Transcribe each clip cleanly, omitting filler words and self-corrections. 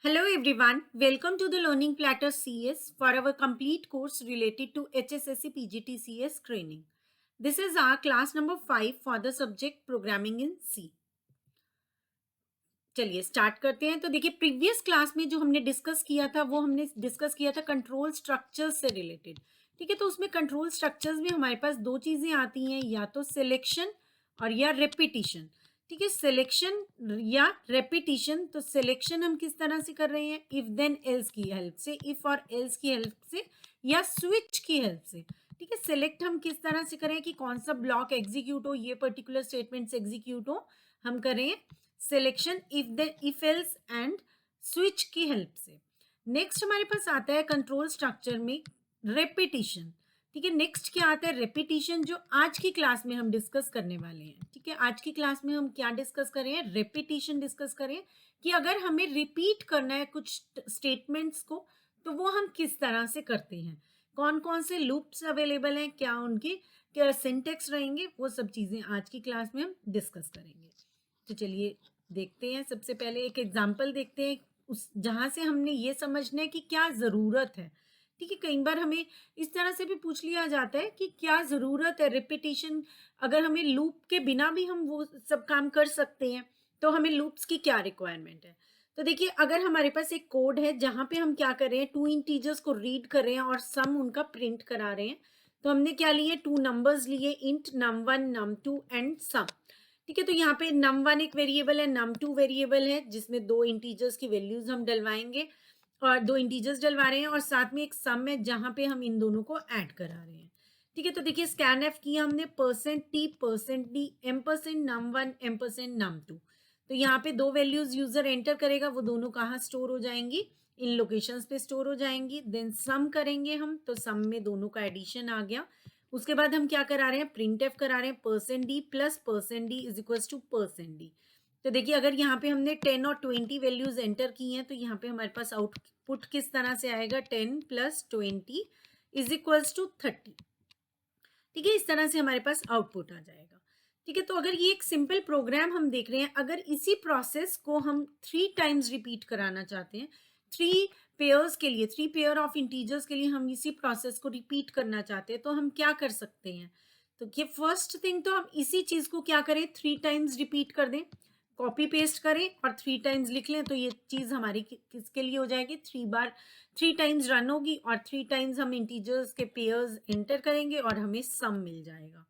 Hello everyone, welcome to the Learning Platter CS for our complete course related to HSSC PGTCS training. This is our class number 5 for the subject Programming in C. चलिए start करते हैं। तो देखिए previous class में जो हमने discuss किया था वो हमने डिस्कस किया था कंट्रोल स्ट्रक्चर्स से रिलेटेड। ठीक है, तो उसमें कंट्रोल स्ट्रक्चर्स में हमारे पास दो चीज़ें आती हैं, या तो सिलेक्शन और या रेपिटिशन। ठीक है, सिलेक्शन या रेपिटिशन। तो सिलेक्शन हम किस तरह से कर रहे हैं, इफ देन एल्स की हेल्प से, इफ और एल्स की हेल्प से या स्विच की हेल्प से। ठीक है, सिलेक्ट हम किस तरह से करें कि कौन सा ब्लॉक एग्जीक्यूट हो, ये पर्टिकुलर स्टेटमेंट्स एग्जीक्यूट हो, हम करें selection if else and switch की हेल्प से। नेक्स्ट हमारे पास आता है कंट्रोल स्ट्रक्चर में रेपिटिशन। ठीक है, नेक्स्ट क्या आता है, रेपिटिशन, जो आज की क्लास में हम डिस्कस करने वाले हैं। ठीक है, आज की क्लास में हम क्या डिस्कस कर रहे हैं, रेपिटिशन डिस्कस करें कि अगर हमें रिपीट करना है कुछ स्टेटमेंट्स को तो वो हम किस तरह से करते हैं, कौन कौन से लूप्स अवेलेबल हैं, क्या उनके क्या सिंटेक्स रहेंगे, वो सब चीज़ें आज की क्लास में हम डिस्कस करेंगे। तो चलिए देखते हैं। सबसे पहले एक एग्जाम्पल देखते हैं उस जहाँ से हमने ये समझना है कि क्या ज़रूरत है। ठीक है, कई बार हमें इस तरह से भी पूछ लिया जाता है कि क्या ज़रूरत है रिपीटिशन, अगर हमें लूप के बिना भी हम वो सब काम कर सकते हैं तो हमें लूप्स की क्या रिक्वायरमेंट है। तो देखिए अगर हमारे पास एक कोड है जहाँ पे हम क्या कर रहे हैं, टू इंटीजर्स को रीड कर रहे हैं और सम उनका प्रिंट करा रहे हैं। तो हमने क्या लिए, टू नंबर्स लिए, int num1 num2 and sum. ठीक है, तो यहाँ पे num1 एक वेरिएबल है, num2 वेरिएबल है, जिसमें दो इंटीजर्स की वैल्यूज हम डलवाएंगे और दो इंटीजर्स डलवा रहे हैं और साथ में एक सम है जहाँ पे हम इन दोनों को ऐड करा रहे हैं। ठीक है, तो देखिए स्कैन एफ किया हमने, %t %d %num1 %num2। तो यहाँ पे दो वैल्यूज यूजर एंटर करेगा, वो दोनों कहाँ स्टोर हो जाएंगी, इन लोकेशंस पे स्टोर हो जाएंगी। देन सम करेंगे हम, तो सम में दोनों का एडिशन आ गया। उसके बाद हम क्या करा रहे हैं, प्रिंट एफ करा रहे हैं, %d plus %d is equal to %d। तो देखिए अगर यहाँ पे हमने 10 और 20 वैल्यूज एंटर की हैं तो यहाँ पे हमारे पास आउटपुट किस तरह से आएगा, 10 प्लस 20 इज इक्वल टू 30। ठीक है, इस तरह से हमारे पास आउटपुट आ जाएगा। ठीक है, तो अगर ये एक सिंपल प्रोग्राम हम देख रहे हैं, अगर इसी प्रोसेस को हम 3 टाइम्स रिपीट कराना चाहते हैं, 3 पेयर्स के लिए, 3 पेयर ऑफ इंटीजर्स के लिए हम इसी प्रोसेस को रिपीट करना चाहते हैं, तो हम क्या कर सकते हैं। तो ये फर्स्ट थिंग, तो हम इसी चीज को क्या करें, 3 टाइम्स रिपीट कर दें, कॉपी पेस्ट करें और 3 टाइम्स लिख लें। तो ये चीज हमारी किसके लिए हो जाएगी, 3 टाइम्स रन होगी और 3 टाइम्स हम इंटीजर्स के पेयर्स एंटर करेंगे और हमें सम मिल जाएगा।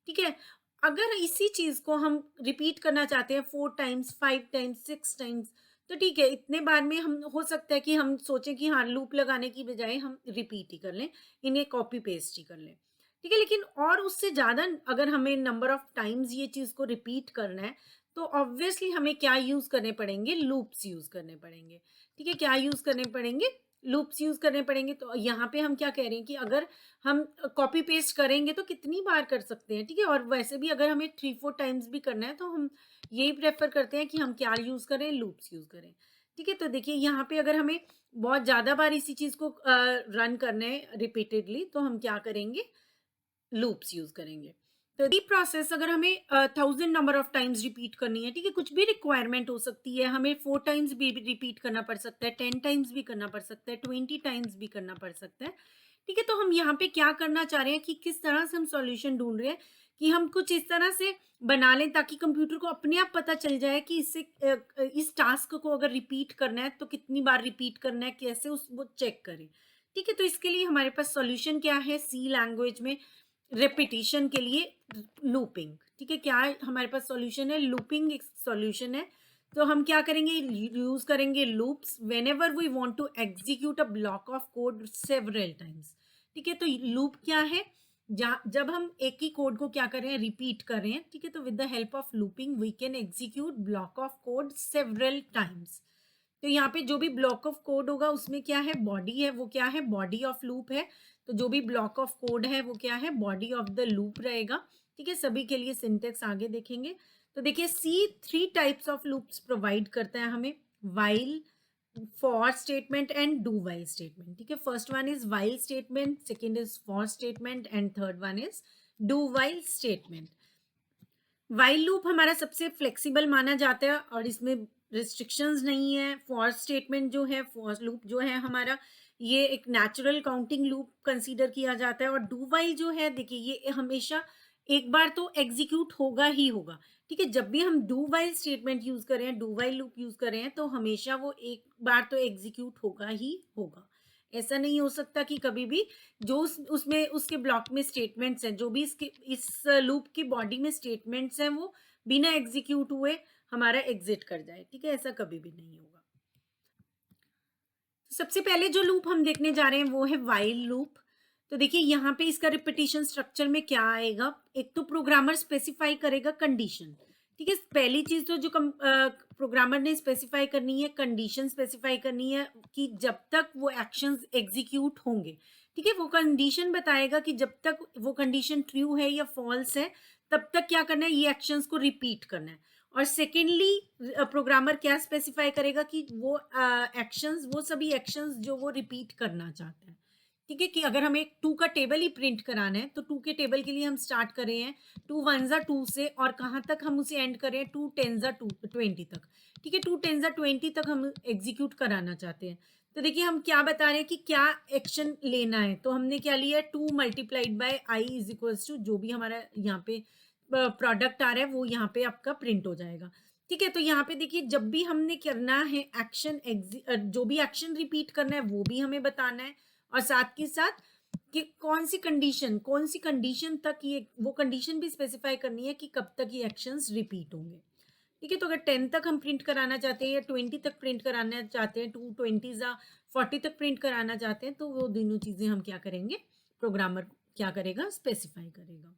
ठीक है, अगर इसी चीज को हम रिपीट करना चाहते हैं 4 टाइम्स, 5 टाइम्स, 6 टाइम्स, तो ठीक है, इतने बार में हम हो सकता है कि हम सोचें कि हाँ लूप लगाने की बजाय हम रिपीट ही कर लें, इन्हें कॉपी पेस्ट ही कर लें। ठीक है, लेकिन और उससे ज्यादा अगर हमें नंबर ऑफ टाइम्स ये चीज को रिपीट करना है तो ऑब्वियसली हमें क्या यूज करने पड़ेंगे, लूप्स यूज करने पड़ेंगे। ठीक है, क्या यूज करने पड़ेंगे, लूप्स यूज करने पड़ेंगे। तो यहाँ पे हम क्या कह रहे हैं कि अगर हम कॉपी पेस्ट करेंगे तो कितनी बार कर सकते हैं। ठीक है, और वैसे भी अगर हमें 3-4 टाइम्स भी करना है तो हम यही प्रेफर करते हैं कि हम क्या यूज करें, लूप्स यूज करें। ठीक है, तो देखिए यहाँ पे अगर हमें बहुत ज्यादा बार इसी चीज को रन करना है रिपीटेडली तो हम क्या करेंगे, लूप्स यूज करेंगे। तो ये प्रोसेस अगर हमें 1000 नंबर ऑफ टाइम्स रिपीट करनी है, ठीक है, कुछ भी रिक्वायरमेंट हो सकती है, हमें 4 टाइम्स भी रिपीट करना पड़ सकता है, 10 टाइम्स भी करना पड़ सकता है, 20 टाइम्स भी करना पड़ सकता है। ठीक है, तो हम यहाँ पे क्या करना चाह रहे हैं कि किस तरह से हम सॉल्यूशन ढूंढ रहे हैं कि हम कुछ इस तरह से बना लें ताकि कंप्यूटर को अपने आप पता चल जाए कि इससे इस टास्क को अगर रिपीट करना है तो कितनी बार रिपीट करना है, कैसे उस वो चेक करें। ठीक है, तो इसके लिए हमारे पास सॉल्यूशन क्या है, सी लैंग्वेज में रेपिटिशन के लिए लूपिंग। ठीक है, क्या है हमारे पास सॉल्यूशन है, लूपिंग एक सॉल्यूशन है। तो हम क्या करेंगे, यूज करेंगे loops whenever we want to execute a block of code several times. ठीक है, तो लूप क्या है, जब हम एक ही कोड को क्या कर रहे हैं, रिपीट कर रहे हैं। ठीक है, तो with the help of looping we can execute block of code several times. तो यहाँ पे जो भी ब्लॉक ऑफ कोड होगा उसमें क्या है, बॉडी है, वो क्या है, बॉडी ऑफ लूप है। तो जो भी ब्लॉक ऑफ कोड है वो क्या है, बॉडी ऑफ द लूप रहेगा। ठीक है, सभी के लिए सिंटेक्स आगे देखेंगे। तो देखिए सी 3 टाइप्स ऑफ लूप्स प्रोवाइड करता है हमें, while, for statement and do while statement. ठीक है, first one is while statement, second is for statement and third one is do while statement. While loop हमारा सबसे फ्लेक्सिबल माना जाता है और इसमें रिस्ट्रिक्शंस नहीं है। फॉर स्टेटमेंट जो है, फॉर लूप जो है हमारा, ये एक नेचुरल काउंटिंग लूप कंसीडर किया जाता है। और डू वाइल जो है, देखिए ये हमेशा एक बार तो एग्जीक्यूट होगा ही होगा। ठीक है, जब भी हम डू वाइल स्टेटमेंट यूज करें, डू वाइल लूप यूज करें, तो हमेशा वो एक बार तो एग्जीक्यूट होगा ही होगा। ऐसा नहीं हो सकता कि कभी भी जो उसमें उसके ब्लॉक में स्टेटमेंट्स हैं, जो भी इसके इस लूप की बॉडी में स्टेटमेंट्स हैं, वो बिना एग्जीक्यूट हुए हमारा एग्जिट कर जाए। ठीक है, ऐसा कभी भी नहीं होगा। सबसे पहले जो लूप हम देखने जा रहे हैं वो है व्हाइल लूप। तो देखिए यहाँ पे इसका रिपीटिशन स्ट्रक्चर में क्या आएगा। एक तो प्रोग्रामर स्पेसिफाई करेगा कंडीशन। ठीक है, पहली चीज तो जो प्रोग्रामर ने स्पेसिफाई करनी है, कंडीशन स्पेसिफाई करनी है कि जब तक वो एक्शंस एग्जीक्यूट होंगे। ठीक है, वो कंडीशन बताएगा कि जब तक वो कंडीशन ट्रू है या फॉल्स है, तब तक क्या करना है, ये एक्शंस को रिपीट करना है। और सेकेंडली प्रोग्रामर क्या स्पेसिफाई करेगा कि वो एक्शंस, वो सभी एक्शंस जो वो रिपीट करना चाहते हैं। ठीक है, कि अगर हमें 2 का टेबल ही प्रिंट कराना है, तो 2 के टेबल के लिए हम स्टार्ट कर रहे हैं 2 1 2 से, और कहाँ तक हम उसे एंड करें, 2 10 20 तक। ठीक है, 2 10 20 तक हम एग्जीक्यूट कराना चाहते हैं। तो देखिए हम क्या बता रहे हैं कि क्या एक्शन लेना है। तो हमने क्या लिया है, 2 multiplied by i is equals to जो भी हमारा यहाँ पे प्रोडक्ट आ रहा है वो यहाँ पे आपका प्रिंट हो जाएगा। ठीक है, तो यहाँ पे देखिए जब भी हमने करना है एक्शन, जो भी एक्शन रिपीट करना है वो भी हमें बताना है, और साथ के साथ कि कौन सी कंडीशन तक ये, वो कंडीशन भी स्पेसिफाई करनी है कि कब तक ये एक्शंस रिपीट होंगे। ठीक है, तो अगर 10 तक हम प्रिंट कराना चाहते हैं या 20 तक प्रिंट कराना चाहते हैं, 2 20 या 40 तक प्रिंट कराना चाहते हैं, तो वो दोनों चीजें हम क्या करेंगे, प्रोग्रामर क्या करेगा, स्पेसिफाई करेगा।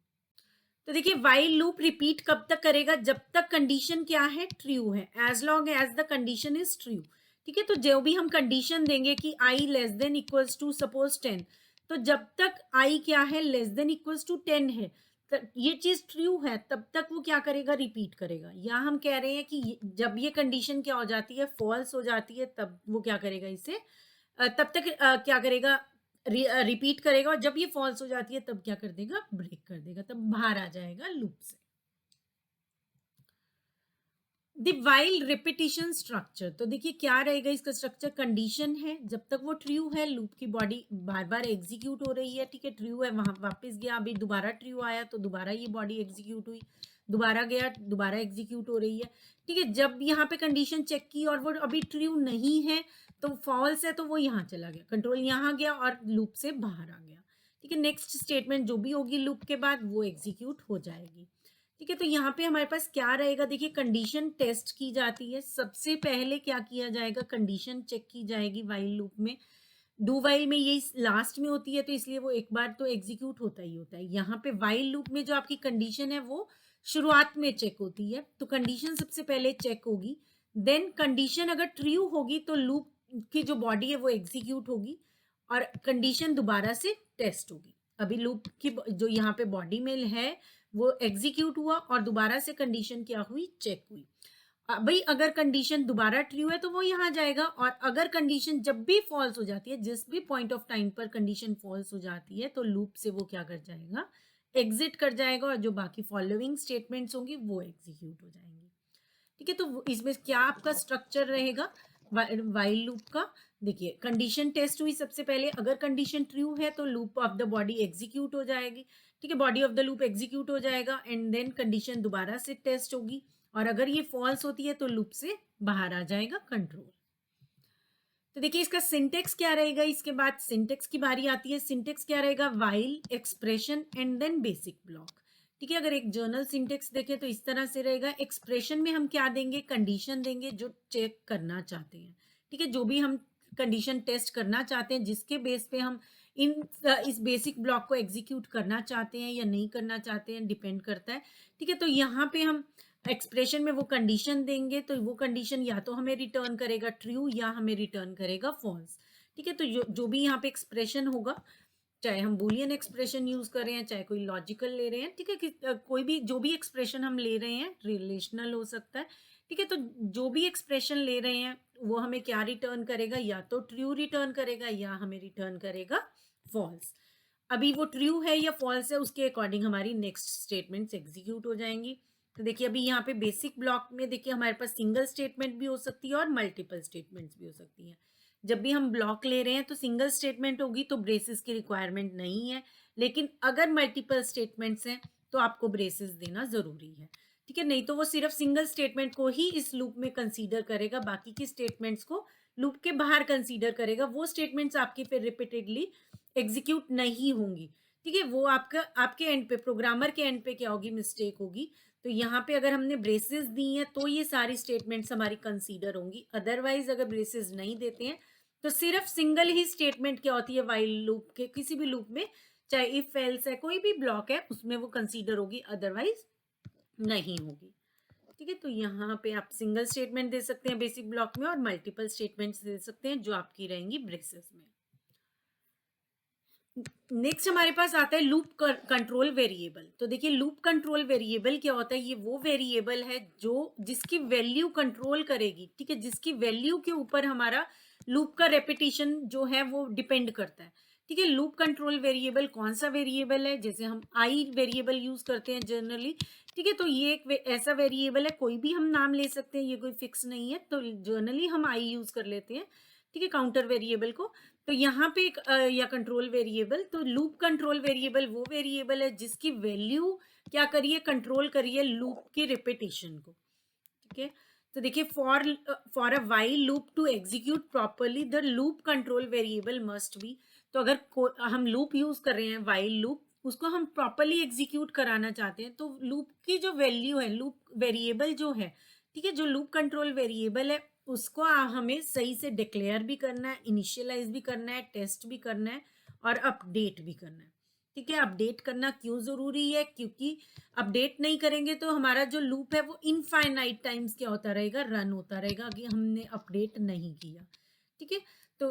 तो देखिए वाइल लूप रिपीट कब तक करेगा, जब तक कंडीशन क्या है, ट्रू है, as long as the condition is true. ठीक है, तो जो भी हम कंडीशन देंगे कि I less than equals to suppose 10, तो जब तक आई क्या है, लेस देन इक्वल्स टू 10 है, ये चीज ट्रू है, तब तक वो क्या करेगा, रिपीट करेगा। या हम कह रहे हैं कि जब ये कंडीशन क्या हो जाती है, फॉल्स हो जाती है, तब वो क्या करेगा, इसे तब तक क्या करेगा, रिपीट करेगा। और जब ये फॉल्स हो जाती है तब क्या कर देगा, ब्रेक कर देगा, तब बाहर आ जाएगा लूप से। द वाइल रिपीटिशन स्ट्रक्चर, तो देखिए क्या रहेगा इसका स्ट्रक्चर, कंडीशन है, जब तक वो ट्रू है लूप की बॉडी बार बार एग्जीक्यूट हो रही है। ठीक है, ट्रू है, वहां वापस गया, अभी दोबारा ट्रू आया तो दोबारा ये बॉडी एग्जीक्यूट हुई, दोबारा गया, दोबारा एग्जीक्यूट हो रही है। ठीक है, जब यहाँ पे कंडीशन चेक की और वो अभी ट्रू नहीं है, तो फॉल्स है, तो वो यहाँ चला गया, कंट्रोल यहाँ गया और लूप से बाहर आ गया। ठीक है, नेक्स्ट स्टेटमेंट जो भी होगी लूप के बाद वो एग्जीक्यूट हो जाएगी। ठीक है, तो यहाँ पे हमारे पास क्या रहेगा, देखिए कंडीशन टेस्ट की जाती है। सबसे पहले क्या किया जाएगा, कंडीशन चेक की जाएगी वाइल लूप में। डू वाइल में ये लास्ट में होती है, तो इसलिए वो एक बार तो एग्जीक्यूट होता ही होता है। यहाँ पे वाइल लूप में जो आपकी कंडीशन है वो शुरुआत में चेक होती है, तो कंडीशन सबसे पहले चेक होगी। देन कंडीशन अगर ट्रू होगी तो लूप की जो बॉडी है वो एग्जीक्यूट होगी, और कंडीशन दोबारा से टेस्ट होगी। अभी लूप की जो यहाँ पे बॉडी में है वो एग्जीक्यूट हुआ, और दोबारा से कंडीशन क्या हुई, चेक हुई। भाई अगर कंडीशन दोबारा ट्रू है तो वो यहाँ जाएगा, और अगर कंडीशन जब भी फॉल्स हो जाती है, जिस भी पॉइंट ऑफ टाइम पर कंडीशन फॉल्स हो जाती है, तो लूप से वो क्या कर जाएगा, एग्जिट कर जाएगा, और जो बाकी फॉलोइंग स्टेटमेंट्स होंगी वो एग्जीक्यूट हो जाएंगी। ठीक है, तो इसमें क्या आपका स्ट्रक्चर रहेगा वाइल लूप का। देखिए कंडीशन टेस्ट हुई सबसे पहले, अगर कंडीशन ट्रू है तो loop of the body execute हो जाएगी। ठीक है, body of the loop execute हो जाएगा, एंड देन कंडीशन दोबारा से टेस्ट होगी, और अगर ये फॉल्स होती है तो लूप से बाहर आ जाएगा कंट्रोल। तो देखिए इसका सिंटेक्स क्या रहेगा, इसके बाद सिंटेक्स की बारी आती है। सिंटेक्स क्या रहेगा, while, expression and then basic block. ठीक है, अगर एक जर्नल सिंटेक्स देखें तो इस तरह से रहेगा। एक्सप्रेशन में हम क्या देंगे, कंडीशन देंगे जो चेक करना चाहते हैं। ठीक है, जो भी हम कंडीशन टेस्ट करना चाहते हैं, जिसके बेस पे हम इस बेसिक ब्लॉक को एग्जीक्यूट करना चाहते हैं या नहीं करना चाहते हैं, डिपेंड करता है। ठीक है, तो यहाँ पे हम एक्सप्रेशन में वो कंडीशन देंगे, तो वो कंडीशन या तो हमें रिटर्न करेगा ट्रू या हमें रिटर्न करेगा फॉल्स। ठीक है, तो जो भी यहाँ पे एक्सप्रेशन होगा, चाहे हम बूलियन एक्सप्रेशन यूज कर रहे हैं, चाहे कोई लॉजिकल ले रहे हैं, ठीक है, कि कोई भी जो भी एक्सप्रेशन हम ले रहे हैं, रिलेशनल हो सकता है। ठीक है, तो जो भी एक्सप्रेशन ले रहे हैं वो हमें क्या रिटर्न करेगा, या तो ट्रू रिटर्न करेगा या हमें रिटर्न करेगा फॉल्स। अभी वो ट्रू है या फॉल्स है, उसके अकॉर्डिंग हमारी नेक्स्ट स्टेटमेंट्स एग्जीक्यूट हो जाएंगी। तो देखिए अभी यहाँ पे बेसिक ब्लॉक में देखिए हमारे पास सिंगल स्टेटमेंट भी हो सकती है और मल्टीपल स्टेटमेंट्स भी हो सकती हैं। जब भी हम ब्लॉक ले रहे हैं तो सिंगल स्टेटमेंट होगी तो ब्रेसेस की रिक्वायरमेंट नहीं है, लेकिन अगर मल्टीपल स्टेटमेंट्स हैं तो आपको ब्रेसेस देना ज़रूरी है, ठीक है? नहीं तो वो सिर्फ सिंगल स्टेटमेंट को ही इस लूप में कंसीडर करेगा, बाकी की स्टेटमेंट्स को लूप के बाहर कंसीडर करेगा। वो स्टेटमेंट्स आपकी फिर रिपीटेडली एग्जीक्यूट नहीं होंगी, ठीक है? वो आपका आपके एंड पे, प्रोग्रामर के एंड पे क्या होगी, मिस्टेक होगी। तो यहाँ पे अगर हमने ब्रेसेस दी हैं तो ये सारी स्टेटमेंट्स हमारी कंसीडर होंगी, अदरवाइज अगर ब्रेसेस नहीं देते हैं तो सिर्फ सिंगल ही स्टेटमेंट क्या होती है व्हाइल लूप के, किसी भी लूप में, चाहे इफ एल्स है, कोई भी ब्लॉक है उसमें वो कंसीडर होगी, अदरवाइज नहीं होगी, ठीक है? तो यहाँ पे आप सिंगल स्टेटमेंट दे सकते हैं बेसिक ब्लॉक में और मल्टीपल स्टेटमेंट्स दे सकते हैं जो आपकी रहेंगी ब्रेसेस में। नेक्स्ट हमारे पास आता है लूप कंट्रोल वेरिएबल। तो देखिए लूप कंट्रोल वेरिएबल क्या होता है, ये वो वेरिएबल है जो जिसकी वैल्यू कंट्रोल करेगी, ठीक है? जिसकी वैल्यू के ऊपर हमारा लूप का रेपिटेशन जो है वो डिपेंड करता है, ठीक है? लूप कंट्रोल वेरिएबल कौन सा वेरिएबल है, जैसे हम आई वेरिएबल यूज करते हैं जनरली, ठीक है? तो ये एक ऐसा वेरिएबल है, कोई भी हम नाम ले सकते हैं, ये कोई फिक्स नहीं है, तो जनरली हम आई यूज कर लेते हैं, ठीक है, काउंटर वेरिएबल को। तो यहाँ पे एक या कंट्रोल वेरिएबल, तो लूप कंट्रोल वेरिएबल वो वेरिएबल है जिसकी वैल्यू क्या करिए, कंट्रोल करिए लूप के रिपीटेशन को, ठीक है? तो देखिए for a while loop to execute properly the loop control variable must be. तो अगर हम लूप यूज कर रहे हैं व्हाइल लूप, उसको हम प्रॉपरली एग्जीक्यूट कराना चाहते हैं तो लूप की जो वैल्यू है, लूप वेरिएबल जो है, ठीक है, जो लूप कंट्रोल वेरिएबल है उसको हमें सही से डिक्लेयर भी करना है, इनिशियलाइज भी करना है, टेस्ट भी करना है और अपडेट भी करना है, ठीक है? अपडेट करना क्यों जरूरी है, क्योंकि अपडेट नहीं करेंगे तो हमारा जो लूप है वो इनफाइनाइट टाइम्स क्या होता रहेगा, रन होता रहेगा कि हमने अपडेट नहीं किया, ठीक है? तो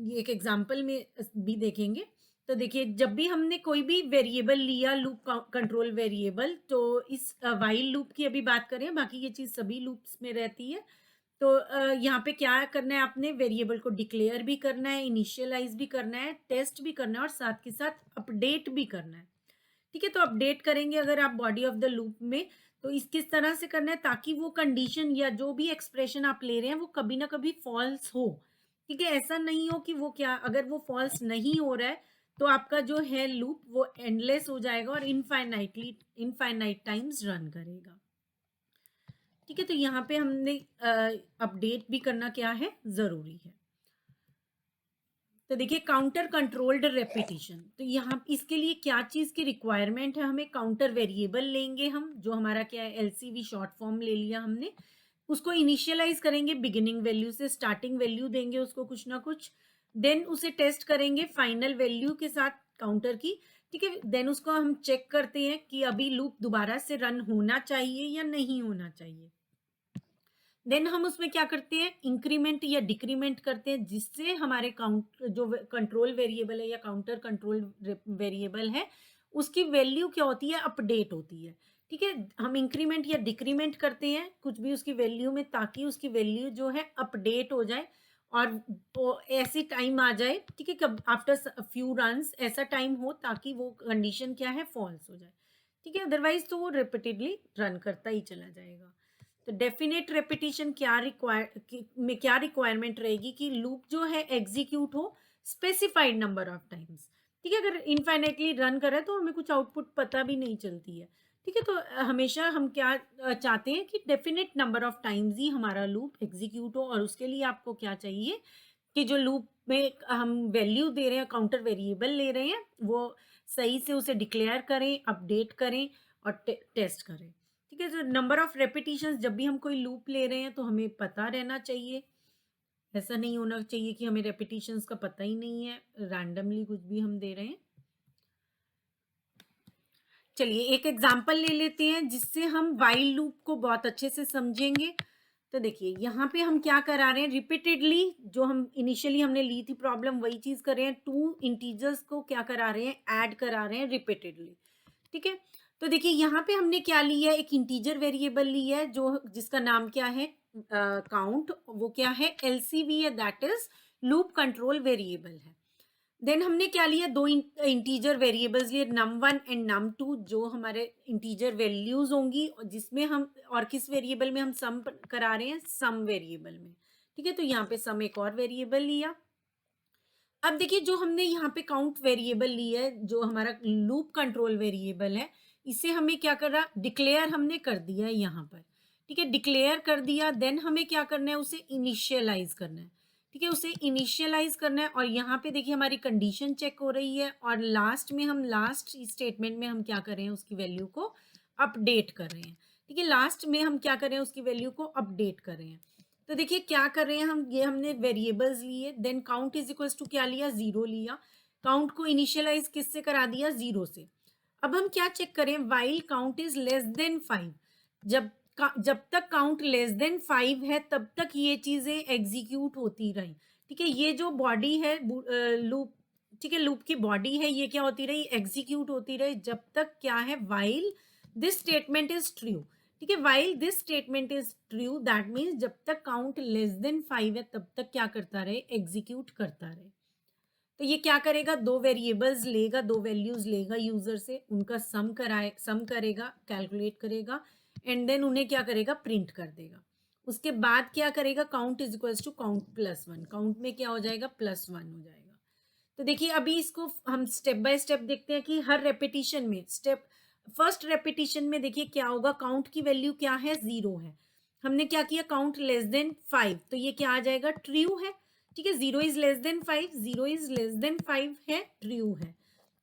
ये एक एग्जांपल में भी देखेंगे। तो देखिए जब भी हमने कोई भी वेरिएबल लिया लूप कंट्रोल वेरिएबल, तो इस व्हाइल लूप की अभी बात करें, बाकी ये चीज सभी लूप्स में रहती है। तो यहाँ पे क्या करना है, आपने वेरिएबल को डिक्लेयर भी करना है, इनिशियलाइज भी करना है, टेस्ट भी करना है और साथ के साथ अपडेट भी करना है, ठीक है? तो अपडेट करेंगे अगर आप बॉडी ऑफ द लूप में, तो इस किस तरह से करना है ताकि वो कंडीशन या जो भी एक्सप्रेशन आप ले रहे हैं वो कभी ना कभी फॉल्स हो, ठीक है? ऐसा नहीं हो कि वो क्या, अगर वो फॉल्स नहीं हो रहा है तो आपका जो है लूप वो एंडलेस हो जाएगा और इनफाइनाइट टाइम्स रन करेगा, ठीक है? तो यहाँ पे हमने अपडेट भी करना क्या है, जरूरी है। तो देखिए काउंटर कंट्रोल्ड रेपिटेशन, तो यहाँ इसके लिए क्या चीज की रिक्वायरमेंट है, हमें काउंटर वेरिएबल लेंगे हम, जो हमारा क्या है एलसीवी शॉर्ट फॉर्म ले लिया हमने, उसको इनिशियलाइज करेंगे बिगिनिंग वैल्यू से, स्टार्टिंग वैल्यू देंगे उसको कुछ ना कुछ, देन उसे टेस्ट करेंगे फाइनल वैल्यू के साथ काउंटर की, ठीक है? देन उसको हम चेक करते हैं कि अभी लूप दोबारा से रन होना चाहिए या नहीं होना चाहिए। देन हम उसमें क्या करते हैं, इंक्रीमेंट या डिक्रीमेंट करते हैं, जिससे हमारे काउंट जो कंट्रोल वेरिएबल है या काउंटर कंट्रोल वेरिएबल है उसकी वैल्यू क्या होती है, अपडेट होती है, ठीक है? हम इंक्रीमेंट या डिक्रीमेंट करते हैं कुछ भी उसकी वैल्यू में ताकि उसकी वैल्यू जो है अपडेट हो जाए और वो ऐसी टाइम आ जाए, ठीक है, कब आफ्टर फ्यू रन्स ऐसा टाइम हो ताकि वो कंडीशन क्या है, फॉल्स हो जाए, ठीक है? अदरवाइज तो वो रिपीटेडली रन करता ही चला जाएगा। तो डेफिनेट रेपिटेशन में क्या रिक्वायरमेंट रहेगी कि लूप जो है एग्जीक्यूट हो स्पेसिफाइड नंबर ऑफ टाइम्स, ठीक है? अगर इनफाइनाइटली रन कर रहा है तो हमें कुछ आउटपुट पता भी नहीं चलती है, ठीक है? तो हमेशा हम क्या चाहते हैं कि डेफिनेट नंबर ऑफ टाइम्स ही हमारा लूप एग्जीक्यूट हो, और उसके लिए आपको क्या चाहिए कि जो लूप में हम वैल्यू दे रहे हैं, काउंटर वेरिएबल ले रहे हैं, वो सही से उसे डिक्लेयर करें, अपडेट करें और टेस्ट करें, ठीक है? तो नंबर ऑफ रेपिटेशंस जब भी हम कोई लूप ले रहे हैं तो हमें पता रहना चाहिए, ऐसा नहीं होना चाहिए कि हमें रेपिटेशंस का पता ही नहीं है, रैंडमली कुछ भी हम दे रहे हैं। चलिए एक एग्जांपल ले लेते हैं जिससे हम व्हाइल लूप को बहुत अच्छे से समझेंगे। तो देखिए यहाँ पे हम क्या करा रहे हैं, रिपीटेडली जो हम इनिशियली हमने ली थी प्रॉब्लम वही चीज कर रहे हैं, टू इंटीजर्स को क्या करा रहे हैं, ऐड करा रहे हैं रिपीटेडली, ठीक है? तो देखिए यहाँ पे हमने क्या लिया है, एक इंटीजर वेरिएबल लिया है जो जिसका नाम क्या है, काउंट, वो क्या है, एलसीवी है, that is loop control variable है। देन हमने क्या लिया, दो इंटीजर वेरिएबल्स लिए, num1 एंड num2, जो हमारे इंटीजर वैल्यूज होंगी, और जिसमें हम, और किस वेरिएबल में हम सम करा रहे हैं, सम वेरिएबल में। ठीक है, तो यहाँ पे सम एक और वेरिएबल लिया। अब देखिए जो हमने यहाँ पे काउंट वेरिएबल ली है, जो हमारा लूप कंट्रोल वेरिएबल है, इसे हमें क्या करा, डिक्लेयर हमने कर दिया है यहाँ पर। ठीक है, डिक्लेयर कर दिया, देन हमें क्या करना है, उसे इनिशियलाइज करना है। ठीक है, उसे इनिशियलाइज करना है, और यहाँ पे देखिए हमारी कंडीशन चेक हो रही है, और लास्ट में हम, लास्ट स्टेटमेंट में हम क्या कर रहे हैं, उसकी वैल्यू को अपडेट कर रहे हैं। ठीक है, लास्ट में हम क्या कर रहे हैं, उसकी वैल्यू को अपडेट कर रहे हैं। तो देखिए क्या कर रहे हैं हम, ये हमने वेरिएबल्स लिए, then count is equals to क्या लिया, 0 लिया। काउंट को इनिशियलाइज किससे करा दिया, 0 से। अब हम क्या चेक करें, while count is less then 5, जब तक काउंट लेस देन 5 है तब तक ये चीजें एग्जीक्यूट होती रही। ठीक है, ये जो बॉडी है लूप, ठीक है, लूप की बॉडी है, ये क्या होती रही, एग्जीक्यूट होती रही, जब तक क्या है, while this statement is true. ठीक है, while this statement is true, that means जब तक काउंट लेस देन 5 है तब तक क्या करता रहे, एग्जीक्यूट करता रहे। तो ये क्या करेगा, दो वेरिएबल्स लेगा, दो वैल्यूज लेगा यूजर से, उनका सम करेगा, कैलकुलेट करेगा, एंड देन उन्हें क्या करेगा, प्रिंट कर देगा। उसके बाद क्या करेगा, count is equals to count plus 1, count में क्या हो जाएगा, +1 हो जाएगा। तो देखिए अभी इसको हम स्टेप बाय स्टेप देखते हैं कि हर रेपिटिशन में, स्टेप फर्स्ट रेपिटिशन में देखिए क्या होगा, काउंट की वैल्यू क्या है, 0 है। हमने क्या किया, काउंट लेस देन 5, तो ये क्या आ जाएगा, ट्रू है। ठीक है, 0 is less then 5, 0 is less then 5 है, ट्रू है।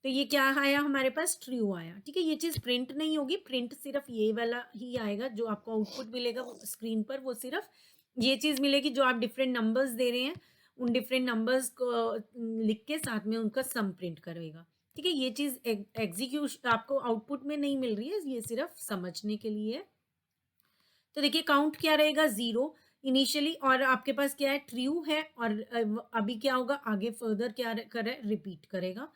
तो ये क्या आया हमारे पास, ट्रू आया। ठीक है, ये चीज प्रिंट नहीं होगी, प्रिंट सिर्फ ये वाला ही आएगा, जो आपको आउटपुट मिलेगा स्क्रीन पर, वो सिर्फ ये चीज मिलेगी, जो आप डिफरेंट नंबर्स दे रहे हैं उन डिफरेंट नंबर्स को लिख के साथ में उनका सम प्रिंट करेगा। ठीक है, ये चीज एग्जीक्यूशन आपको आउटपुट में नहीं मिल रही है, ये सिर्फ समझने के लिए है। तो देखिए काउंट क्या रहेगा, 0 इनिशियली, और आपके पास क्या है, ट्रू है, और अभी क्या होगा, आगे फर्दर क्या करे, रिपीट करेगा।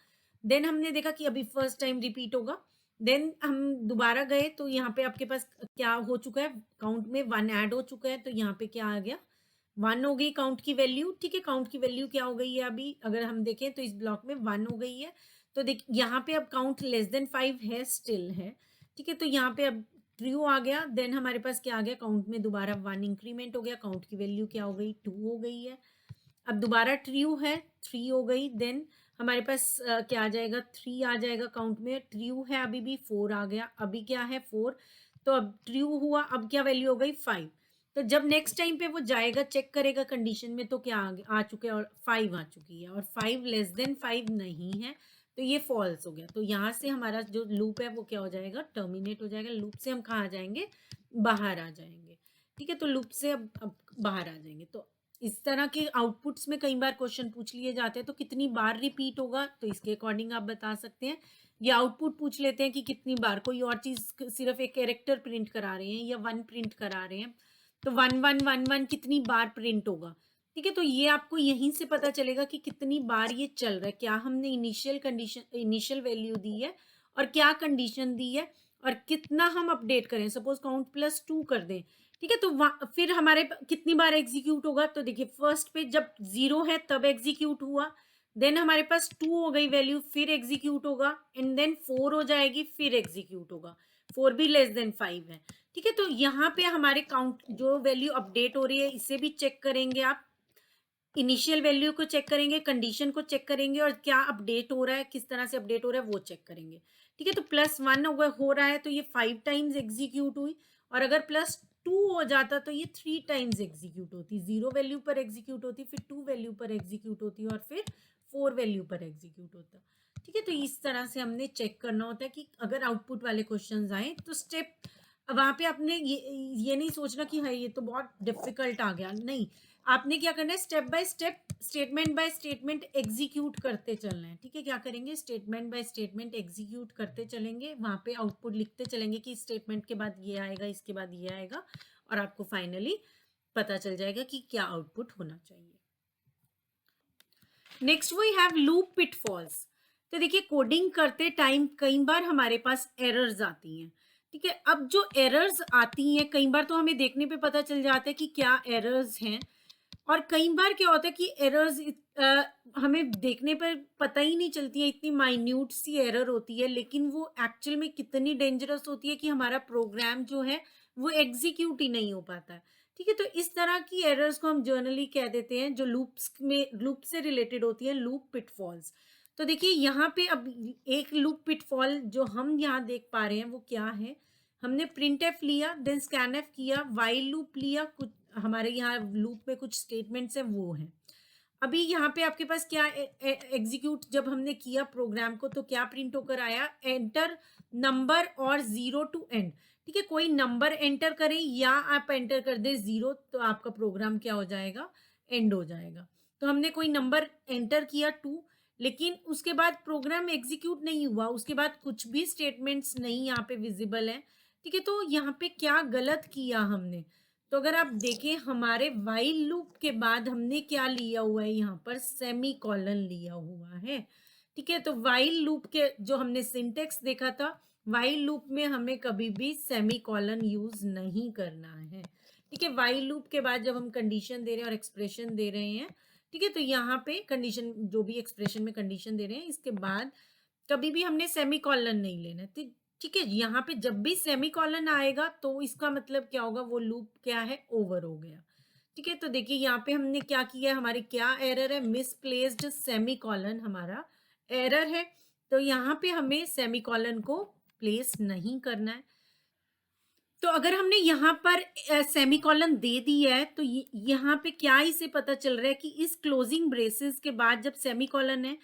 देन हमने देखा कि अभी फर्स्ट टाइम रिपीट होगा, देन हम दोबारा गए तो यहाँ पे आपके पास क्या हो चुका है, काउंट में 1 ऐड हो चुका है, तो यहाँ पे क्या आ गया, 1 हो गई काउंट की वैल्यू। ठीक है, काउंट की वैल्यू क्या हो गई है, अभी अगर हम देखें तो इस ब्लॉक में 1 हो गई है। तो देख यहाँ पे अब काउंट लेस देन 5 है, स्टिल है। ठीक है, तो यहाँ पे अब ट्रू आ गया, देन हमारे पास क्या आ गया, काउंट में दोबारा 1 इंक्रीमेंट हो गया, काउंट की वैल्यू क्या हो गई, 2 हो गई है। अब दोबारा ट्रू है, 3 हो गई, देन हमारे पास क्या आ जाएगा, 3 आ जाएगा काउंट में, ट्रू है अभी भी, 4 आ गया, अभी क्या है, 4। तो अब ट्रू हुआ, अब क्या वैल्यू हो गई, 5। तो जब नेक्स्ट टाइम पे वो जाएगा, चेक करेगा कंडीशन में, तो क्या आ चुके हैं, और 5 आ चुकी है, और 5 लेस देन 5 नहीं है, तो ये फॉल्स हो गया। तो यहाँ से हमारा जो लूप है वो क्या हो जाएगा, टर्मिनेट हो जाएगा। लूप से हम कहाँ आ जाएंगे, बाहर आ जाएंगे। ठीक है, तो लूप से अब बाहर आ जाएंगे। तो इस तरह के आउटपुट्स में कई बार क्वेश्चन पूछ लिए जाते हैं, तो कितनी बार रिपीट होगा, तो इसके अकॉर्डिंग आप बता सकते हैं। या आउटपुट पूछ लेते हैं कि कितनी बार, कोई और चीज सिर्फ एक कैरेक्टर प्रिंट करा रहे हैं या 1 प्रिंट करा रहे हैं, तो 1 1 1 1 कितनी बार प्रिंट होगा। ठीक है, तो ये आपको यहीं से पता चलेगा कि कितनी बार ये चल रहा है, क्या हमने इनिशियल वैल्यू दी है, और क्या कंडीशन दी है, और कितना हम अपडेट करें। सपोज काउंट +2 कर दें, ठीक है, तो फिर हमारे कितनी बार एग्जीक्यूट होगा, तो देखिए फर्स्ट पे जब 0 है तब एग्जीक्यूट हुआ, देन हमारे पास 2 हो गई वैल्यू, फिर एग्जीक्यूट होगा, एंड देन 4 हो जाएगी, फिर एग्जीक्यूट होगा। 4 भी लेस देन 5 है। ठीक है, तो यहाँ पे हमारे काउंट जो वैल्यू अपडेट हो रही है, इसे भी चेक करेंगे आप, इनिशियल वैल्यू को चेक करेंगे, कंडीशन को चेक करेंगे, और क्या अपडेट हो रहा है, किस तरह से अपडेट हो रहा है वो चेक करेंगे। ठीक है, तो +1 हो रहा है, तो ये 5 टाइम्स एग्जीक्यूट हुई, और अगर +2 हो जाता तो ये 3 टाइम्स एग्जीक्यूट होती, 0 वैल्यू पर एग्जीक्यूट होती, फिर 2 वैल्यू पर एग्जीक्यूट होती, और फिर 4 वैल्यू पर एग्जीक्यूट होता। ठीक है, तो इस तरह से हमने चेक करना होता है कि अगर आउटपुट वाले क्वेश्चन आए तो स्टेप, वहां पे आपने ये नहीं सोचना कि हाँ ये तो बहुत डिफिकल्ट आ गया, नहीं। आपने क्या करना है, step by step, statement by statement execute करते चलना है। ठीक है, क्या करेंगे, स्टेटमेंट बाय स्टेटमेंट एग्जीक्यूट करते चलेंगे, वहां पे आउटपुट लिखते चलेंगे कि स्टेटमेंट के बाद ये आएगा, इसके बाद ये आएगा, और आपको फाइनली पता चल जाएगा कि क्या आउटपुट होना चाहिए। Next we have loop pitfalls. तो देखिए कोडिंग करते टाइम कई बार हमारे पास एरर्स आती हैं। ठीक है, अब जो एरर्स आती हैं कई बार तो हमें देखने पे पता चल जाता है कि क्या एरर्स हैं। और कई बार क्या होता है कि एरर्स हमें देखने पर पता ही नहीं चलती है, इतनी माइन्यूट सी एरर होती है, लेकिन वो एक्चुअल में कितनी डेंजरस होती है कि हमारा प्रोग्राम जो है वो एग्जीक्यूट ही नहीं हो पाता है। ठीक है, तो इस तरह की एरर्स को हम जर्नली कह देते हैं, जो लूप से रिलेटेड होती है, लूप पिटफॉल्स। तो देखिए यहाँ पे अब एक लूप पिटफॉल जो हम यहाँ देख पा रहे हैं वो क्या है, हमने प्रिंट एफ लिया, देन स्कैन एफ किया, वाइल लूप लिया, कुछ हमारे यहाँ लूप में कुछ स्टेटमेंट्स हैं वो हैं। अभी यहाँ पे आपके पास क्या एग्जीक्यूट जब हमने किया प्रोग्राम को तो क्या प्रिंट होकर आया, एंटर नंबर और 0 टू एंड। ठीक है, कोई नंबर एंटर करें या आप एंटर कर दें 0 तो आपका प्रोग्राम क्या हो जाएगा, एंड हो जाएगा। तो हमने कोई नंबर एंटर किया 2, लेकिन उसके बाद प्रोग्राम एग्जीक्यूट नहीं हुआ, उसके बाद कुछ भी स्टेटमेंट्स नहीं यहाँ पे विजिबल है। ठीक है, तो यहाँ पे क्या गलत किया हमने, तो अगर आप देखें हमारे वाइल लूप के बाद हमने क्या लिया हुआ है, यहाँ पर सेमी कॉलन लिया हुआ है। ठीक है, तो वाइल लूप के जो हमने सिंटेक्स देखा था, वाइल लूप में हमें कभी भी सेमी कॉलन यूज नहीं करना है। ठीक है, वाइल लूप के बाद जब हम कंडीशन दे रहे हैं और एक्सप्रेशन दे रहे हैं, ठीक है, तो यहाँ पे कंडीशन जो भी एक्सप्रेशन में कंडीशन दे रहे हैं इसके बाद कभी भी हमने सेमी कॉलन नहीं लेना। तो ठीक है, यहाँ पे जब भी सेमी कॉलन आएगा तो इसका मतलब क्या होगा, वो लूप क्या है, ओवर हो गया। ठीक है, तो देखिए यहाँ पे हमने क्या किया है, हमारी क्या एरर है, मिसप्लेस्ड सेमी कॉलन हमारा एरर है। तो यहाँ पे हमें सेमी कॉलन को प्लेस नहीं करना है। तो अगर हमने यहाँ पर सेमीकोलन दे दिया है तो यहाँ पे क्या इसे पता चल रहा है कि इस क्लोजिंग ब्रेसेस के बाद जब सेमीकोलन है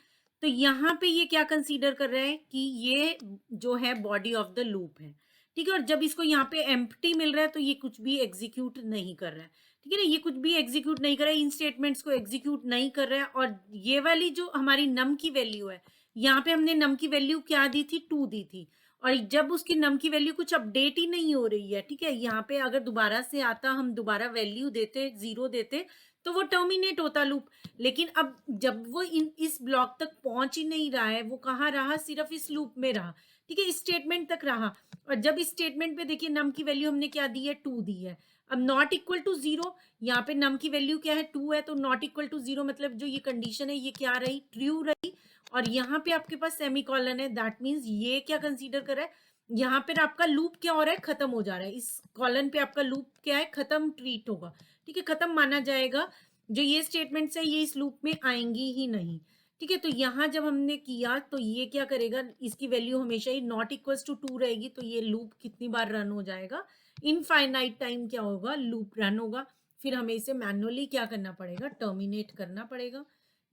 तो यहाँ पे ये क्या कंसीडर कर रहा है कि ये जो है बॉडी ऑफ द लूप है। ठीक है, और जब इसको यहाँ पे एम्प्टी मिल रहा है तो ये कुछ भी एग्जीक्यूट नहीं कर रहा है। ठीक है ना, ये कुछ भी एग्जीक्यूट नहीं कर रहा है, इन स्टेटमेंट्स को एग्जीक्यूट नहीं कर रहा है। और ये वाली जो हमारी नम की वैल्यू है, यहाँ पे हमने नम की वैल्यू क्या दी थी, 2 दी थी, और जब उसकी नम की वैल्यू कुछ अपडेट ही नहीं हो रही है। ठीक है, यहाँ पे अगर दोबारा से आता, हम दोबारा वैल्यू देते, 0 देते, तो वो टर्मिनेट होता लूप। लेकिन अब जब वो इस ब्लॉक तक पहुंच ही नहीं रहा है, वो कहाँ रहा, सिर्फ इस लूप में रहा। ठीक है, इस स्टेटमेंट तक रहा, और जब इस स्टेटमेंट पे देखिए नम की वैल्यू हमने क्या दी है, 2 दी है। अब नॉट इक्वल टू 0, यहाँ पे नम की वैल्यू क्या है, 2 है, तो नॉट इक्वल टू 0 मतलब जो ये कंडीशन है ये क्या रही, ट्रू रही। और यहाँ पे आपके पास सेमीकोलन है, दैट मीन्स ये क्या कंसीडर कर रहा है, यहाँ पर आपका लूप क्या हो रहा है, खत्म हो जा रहा है। इस कॉलन पे आपका लूप क्या है, खत्म ट्रीट होगा। ठीक है, खत्म माना जाएगा, जो ये स्टेटमेंट्स है ये इस लूप में आएंगी ही नहीं। ठीक है, तो यहाँ जब हमने किया तो ये क्या करेगा, इसकी वैल्यू हमेशा ही नॉट इक्वल्स टू 2 रहेगी, तो ये लूप कितनी बार रन हो जाएगा, इनफाइनाइट टाइम क्या होगा, लूप रन होगा। फिर हमें इसे मैनुअली क्या करना पड़ेगा, टर्मिनेट करना पड़ेगा,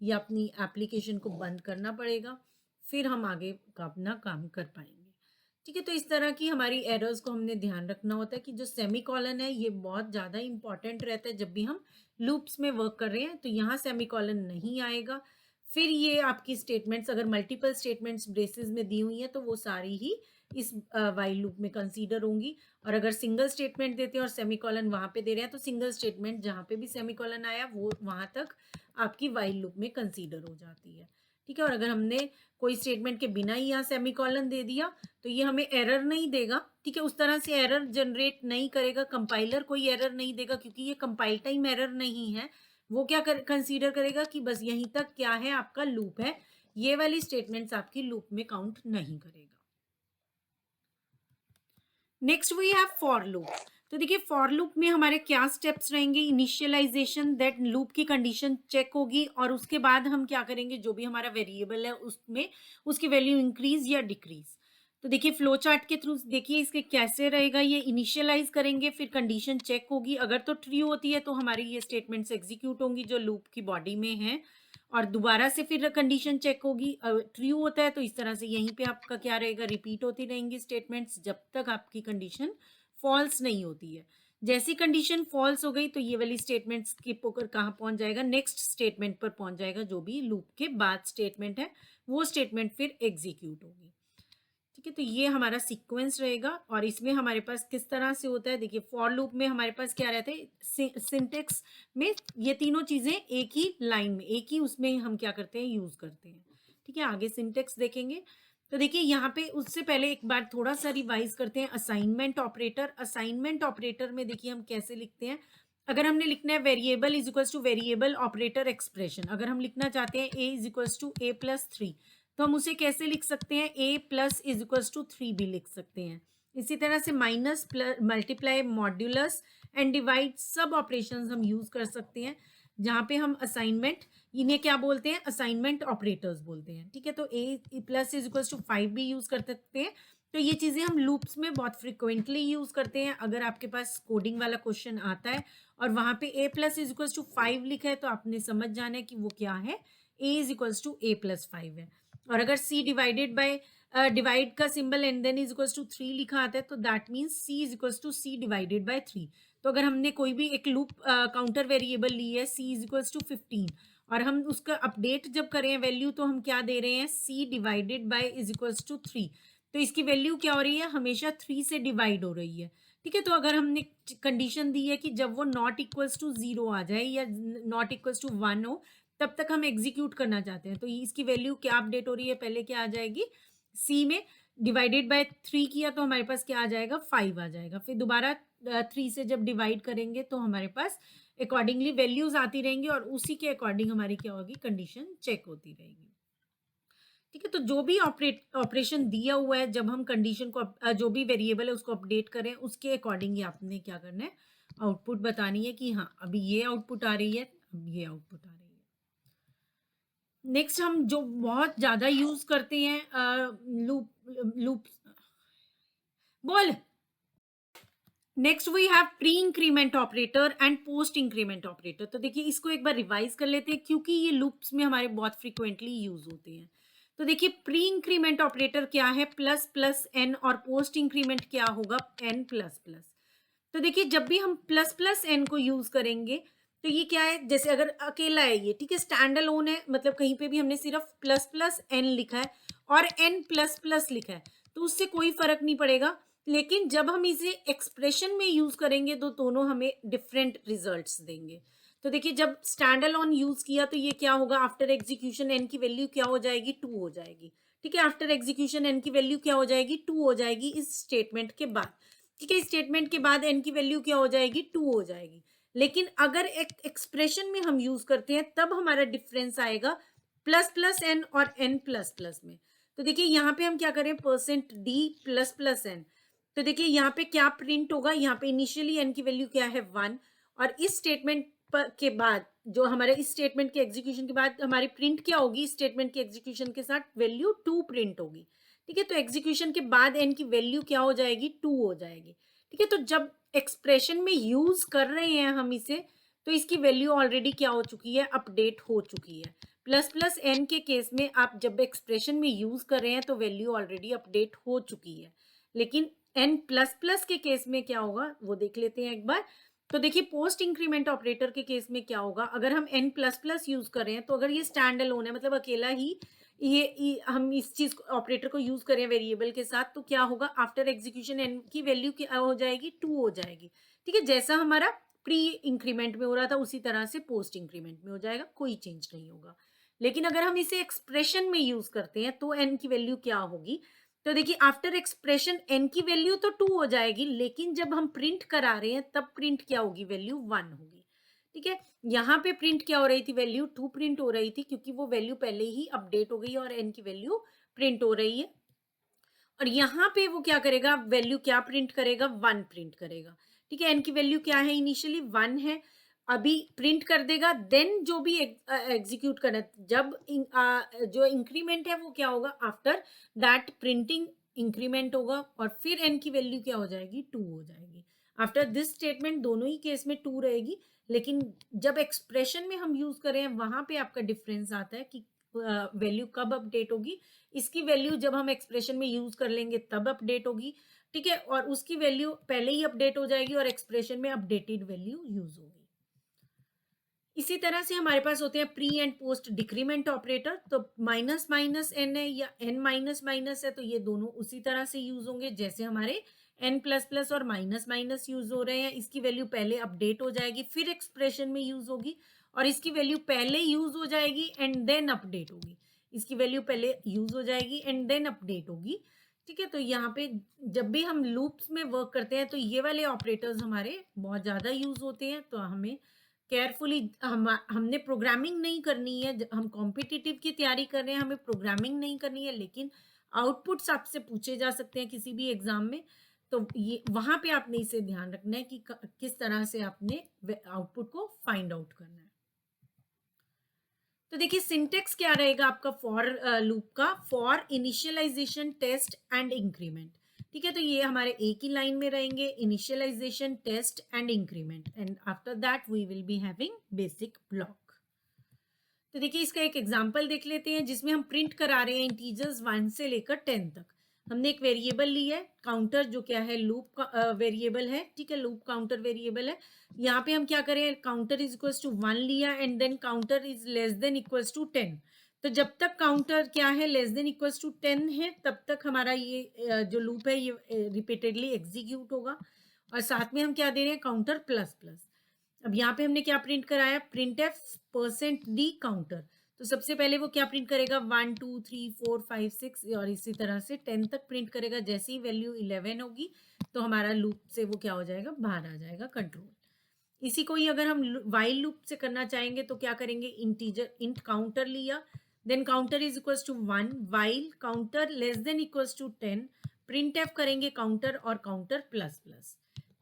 या अपनी एप्लीकेशन को बंद करना पड़ेगा, फिर हम आगे का अपना काम कर पाएंगे। ठीक है, तो इस तरह की हमारी एरर्स को हमने ध्यान रखना होता है कि जो सेमीकोलन है ये बहुत ज़्यादा इंपॉर्टेंट रहता है जब भी हम लूप्स में वर्क कर रहे हैं, तो यहाँ सेमीकोलन नहीं आएगा। फिर ये आपकी स्टेटमेंट्स अगर मल्टीपल स्टेटमेंट्स ब्रेसेस में दी हुई हैं तो वो सारी ही इस वाइल लूप में कंसीडर होंगी। और अगर सिंगल स्टेटमेंट देते हैं और सेमीकोलन वहाँ पे दे रहे हैं तो सिंगल स्टेटमेंट जहाँ पे भी सेमीकोलन आया वो वहाँ तक आपकी वाइल लूप में कंसीडर हो जाती है। ठीक है, और अगर हमने कोई स्टेटमेंट के बिना ही यहाँ सेमीकोलन दे दिया तो ये हमें एरर नहीं देगा। ठीक है, उस तरह से एरर जनरेट नहीं करेगा, कंपाइलर कोई एरर नहीं देगा, क्योंकि ये कंपाइल टाइम एरर नहीं है। वो क्या कंसीडर करेगा कि बस यहीं तक क्या है, आपका लूप है, ये वाली स्टेटमेंट्स आपकी लूप में काउंट नहीं करेगा। Next we have for loop. तो देखिए फॉर लूप में हमारे क्या स्टेप्स रहेंगे, इनिशियलाइजेशन, दैट लूप की कंडीशन चेक होगी, और उसके बाद हम क्या करेंगे, जो भी हमारा वेरिएबल है उसमें उसकी वैल्यू इंक्रीज या डिक्रीज। तो देखिए फ्लो चार्ट के थ्रू देखिए इसके कैसे रहेगा, ये इनिशियलाइज करेंगे, फिर कंडीशन चेक होगी, अगर तो ट्रू होती है तो हमारी ये स्टेटमेंट्स एग्जीक्यूट होंगी जो लूप की बॉडी में है, और दोबारा से फिर कंडीशन चेक होगी, ट्रू होता है तो इस तरह से यहीं पे आपका क्या रहेगा, रिपीट होती रहेंगी स्टेटमेंट्स जब तक आपकी कंडीशन फॉल्स नहीं होती है। जैसी कंडीशन फॉल्स हो गई तो ये वाली स्टेटमेंट स्किप होकर कहाँ पहुंच जाएगा, नेक्स्ट स्टेटमेंट पर पहुंच जाएगा, जो भी लूप के बाद स्टेटमेंट है वो स्टेटमेंट फिर एग्जीक्यूट होगी। ठीक है, तो ये हमारा सीक्वेंस रहेगा, और इसमें हमारे पास किस तरह से होता है, देखिए फॉर लूप में हमारे पास क्या रहता है, सिंटेक्स में ये तीनों चीजें एक ही लाइन में, एक ही उसमें हम क्या करते हैं, यूज करते हैं। ठीक है, आगे सिंटेक्स देखेंगे। तो देखिए यहाँ पे उससे पहले एक बार थोड़ा सा रिवाइज करते हैं, असाइनमेंट ऑपरेटर। असाइनमेंट ऑपरेटर में देखिए हम कैसे लिखते हैं, अगर हमने लिखना है variable is equals to variable operator expression, अगर हम लिखना चाहते हैं A is equals to A plus three, तो हम उसे कैसे लिख सकते हैं, A plus is equals to three भी लिख सकते हैं। इसी तरह से minus plus multiply modulus and divide सब ऑपरेशंस हम यूज कर सकते हैं, जहाँ पे हम असाइनमेंट, इन्हें क्या बोलते हैं, असाइनमेंट ऑपरेटर्स बोलते हैं। ठीक है, तो A plus is equals to five भी यूज कर सकते हैं। तो ये चीज़ें हम लूप्स में बहुत फ्रिक्वेंटली यूज करते हैं। अगर आपके पास कोडिंग वाला क्वेश्चन आता है और वहां पे a plus is equals to five लिखा है, तो आपने समझ जाना है कि वो क्या है, a is equals to a plus five है। और अगर c डिवाइडेड बाय डिवाइड का symbol and then is equals to three लिखा आता है, तो that means c is equals to c divided by three. तो अगर हमने कोई भी एक लूप काउंटर वेरिएबल ली है c इज इक्वल्स टू 15 और हम उसका अपडेट जब करें वैल्यू, तो हम क्या दे रहे हैं, c divided by is equals to three. तो इसकी वैल्यू क्या हो रही है, हमेशा थ्री से डिवाइड हो रही है। ठीक है, तो अगर हमने कंडीशन दी है कि जब वो नॉट इक्वल्स टू जीरो आ जाए या नॉट इक्वल्स टू वन हो, तब तक हम एग्जीक्यूट करना चाहते हैं, तो इसकी वैल्यू क्या अपडेट हो रही है, पहले क्या आ जाएगी, सी में डिवाइडेड बाय थ्री किया तो हमारे पास क्या आ जाएगा, फाइव आ जाएगा। फिर दोबारा थ्री से जब डिवाइड करेंगे तो हमारे पास अकॉर्डिंगली वैल्यूज आती रहेंगी और उसी के अकॉर्डिंग हमारी क्या होगी, कंडीशन चेक होती रहेगी। ठीक है, तो जो भी ऑपरेशन दिया हुआ है, जब हम कंडीशन को जो भी वेरिएबल है उसको अपडेट करें, उसके अकॉर्डिंग ही आपने क्या करना है, आउटपुट बतानी है कि हाँ अभी ये आउटपुट आ रही है, अब ये आउटपुट आ रही है। नेक्स्ट हम जो बहुत ज्यादा यूज करते हैं लूप लूप बोल, next we have pre increment operator and post increment operator. तो देखिए इसको एक बार रिवाइज कर लेते हैं, क्योंकि ये लूप्स में हमारे बहुत फ्रिक्वेंटली यूज होते हैं। तो देखिए प्री इंक्रीमेंट ऑपरेटर क्या है, प्लस प्लस एन, और पोस्ट इंक्रीमेंट क्या होगा, एन प्लस प्लस। तो देखिए जब भी हम प्लस प्लस एन को यूज करेंगे, तो ये क्या है, जैसे अगर अकेला है ये, ठीक है, स्टैंड अलोन है, मतलब कहीं पे भी हमने सिर्फ प्लस प्लस एन लिखा है और एन प्लस प्लस लिखा है, तो उससे कोई फर्क नहीं पड़ेगा। लेकिन जब हम इसे एक्सप्रेशन में यूज करेंगे तो दोनों हमें डिफरेंट रिजल्ट्स देंगे। तो देखिए जब स्टैंड अलोन यूज किया तो ये क्या होगा, आफ्टर एग्जीक्यूशन एन की वैल्यू क्या हो जाएगी, टू हो जाएगी। ठीक है, आफ्टर एग्जीक्यूशन एन की वैल्यू क्या हो जाएगी, टू हो जाएगी इस स्टेटमेंट के बाद। ठीक है, स्टेटमेंट के बाद एन की वैल्यू क्या हो जाएगी, टू हो जाएगी। लेकिन अगर एक एक्सप्रेशन में हम यूज करते हैं तब हमारा डिफरेंस आएगा प्लस प्लस एन और एन प्लस प्लस में। तो देखिए यहाँ पे हम क्या करें, percent d plus plus n, तो देखिए यहाँ पे क्या प्रिंट होगा, यहाँ पे इनिशियली एन की वैल्यू क्या है, वन, और इस स्टेटमेंट के बाद, जो हमारे इस स्टेटमेंट के एग्जीक्यूशन के बाद हमारी प्रिंट क्या होगी, स्टेटमेंट के एग्जीक्यूशन के साथ वैल्यू टू प्रिंट होगी। ठीक है, तो एग्जीक्यूशन के बाद एन की वैल्यू क्या हो जाएगी, टू हो जाएगी। ठीक है, तो जब एक्सप्रेशन में यूज कर रहे हैं हम इसे, तो इसकी वैल्यू ऑलरेडी क्या हो चुकी है, अपडेट हो चुकी है। प्लस प्लस एन के केस में आप जब एक्सप्रेशन में यूज कर रहे हैं तो वैल्यू ऑलरेडी अपडेट हो चुकी है। लेकिन एन प्लस प्लस के केस में क्या होगा वो देख लेते हैं एक बार। तो देखिए पोस्ट इंक्रीमेंट ऑपरेटर के केस में क्या होगा, अगर हम एन प्लस प्लस यूज कर रहे हैं, तो अगर ये स्टैंड अलोन है, मतलब अकेला ही ये हम इस चीज ऑपरेटर को यूज करें वेरिएबल के साथ, तो क्या होगा, आफ्टर एग्जीक्यूशन एन की वैल्यू क्या हो जाएगी, टू हो जाएगी। ठीक है, जैसा हमारा प्री इंक्रीमेंट में हो रहा था उसी तरह से पोस्ट इंक्रीमेंट में हो जाएगा, कोई चेंज नहीं होगा। लेकिन अगर हम इसे एक्सप्रेशन में यूज करते हैं तो एन की वैल्यू क्या होगी, तो देखिए आफ्टर एक्सप्रेशन एन की वैल्यू तो टू हो जाएगी, लेकिन जब हम प्रिंट करा रहे हैं तब प्रिंट क्या होगी, वैल्यू वन होगी। ठीक है, यहाँ पे प्रिंट क्या हो रही थी, वैल्यू टू प्रिंट हो रही थी, क्योंकि वो वैल्यू पहले ही अपडेट हो गई है और एन की वैल्यू प्रिंट हो रही है। और यहाँ पे वो क्या करेगा, वैल्यू क्या प्रिंट करेगा, वन प्रिंट करेगा। ठीक है, एन की वैल्यू क्या है, इनिशियली वन है, अभी प्रिंट कर देगा, देन जो भी एग्जीक्यूट करना, जब जो इंक्रीमेंट है वो क्या होगा, आफ्टर दैट प्रिंटिंग इंक्रीमेंट होगा और फिर एन की वैल्यू क्या हो जाएगी, टू हो जाएगी। आफ्टर दिस स्टेटमेंट दोनों ही केस में टू रहेगी, लेकिन जब एक्सप्रेशन में हम यूज करें वहां पे आपका डिफरेंस आता है कि वैल्यू कब अपडेट होगी। इसकी वैल्यू जब हम एक्सप्रेशन में यूज कर लेंगे तब अपडेट होगी। ठीक है, और उसकी वैल्यू पहले ही अपडेट हो जाएगी और एक्सप्रेशन में अपडेटेड वैल्यू यूज होगी। इसी तरह से हमारे पास होते हैं pre and post decrement operator. तो माइनस माइनस एन है या एन माइनस माइनस है, तो ये दोनों उसी तरह से यूज होंगे जैसे हमारे एन प्लस प्लस और माइनस माइनस यूज हो रहे हैं। इसकी वैल्यू पहले अपडेट हो जाएगी फिर एक्सप्रेशन में यूज होगी, और इसकी वैल्यू पहले यूज हो जाएगी एंड देन अपडेट होगी। इसकी वैल्यू पहले यूज हो जाएगी एंड देन अपडेट होगी। ठीक है, तो यहाँ पे जब भी हम लूप्स में वर्क करते हैं तो ये वाले ऑपरेटर्स हमारे बहुत ज़्यादा यूज़ होते हैं, तो हमें केयरफुली हमने प्रोग्रामिंग नहीं करनी है। हम कॉम्पिटिटिव की तैयारी कर रहे हैं, हमें प्रोग्रामिंग नहीं करनी है, लेकिन आउटपुट्स आपसे पूछे जा सकते हैं किसी भी एग्जाम में, तो ये वहाँ पे आपने इसे ध्यान रखना है कि किस तरह से आपने आउटपुट को फाइंड आउट करना है। तो देखिए सिंटेक्स क्या रहेगा आपका फॉर लूप का, for initialization, test and increment. ठीक है, तो ये हमारे एक ही लाइन में रहेंगे, initialization, test and increment, and after that we will be having basic block. तो देखिए इसका एक एग्जांपल देख लेते हैं जिसमें हम प्रिंट करा रहे हैं इंटीजर्स 1 से लेकर 10 तक। हमने एक वेरिएबल ली है काउंटर, जो क्या है लूप का वेरिएबल है। ठीक है, लूप काउंटर वेरिएबल है। यहाँ पे हम क्या करें, काउंटर इज इक्वल्स टू 1 लिया and then counter is less than equals to 10। तो जब तक काउंटर क्या है लेस देन इक्वल्स टू 10 है, तब तक हमारा ये जो लूप है ये रिपीटेडली एग्जीक्यूट होगा। और साथ में हम क्या दे रहे हैं, काउंटर प्लस प्लस। अब यहाँ पे हमने क्या प्रिंट कराया, print F percent D counter. तो सबसे पहले वो क्या प्रिंट करेगा, 1 2 3 4 5 6 और इसी तरह से 10 तक प्रिंट करेगा। जैसे ही वैल्यू 11 होगी तो हमारा लूप से वो क्या हो जाएगा, बाहर आ जाएगा कंट्रोल। इसी को ही अगर हम वाइल लूप से करना चाहेंगे तो क्या करेंगे, इंटीजर इंट काउंटर लिया, then counter is equals to 1, while counter less than equals to 10, printf करेंगे काउंटर और काउंटर प्लस प्लस।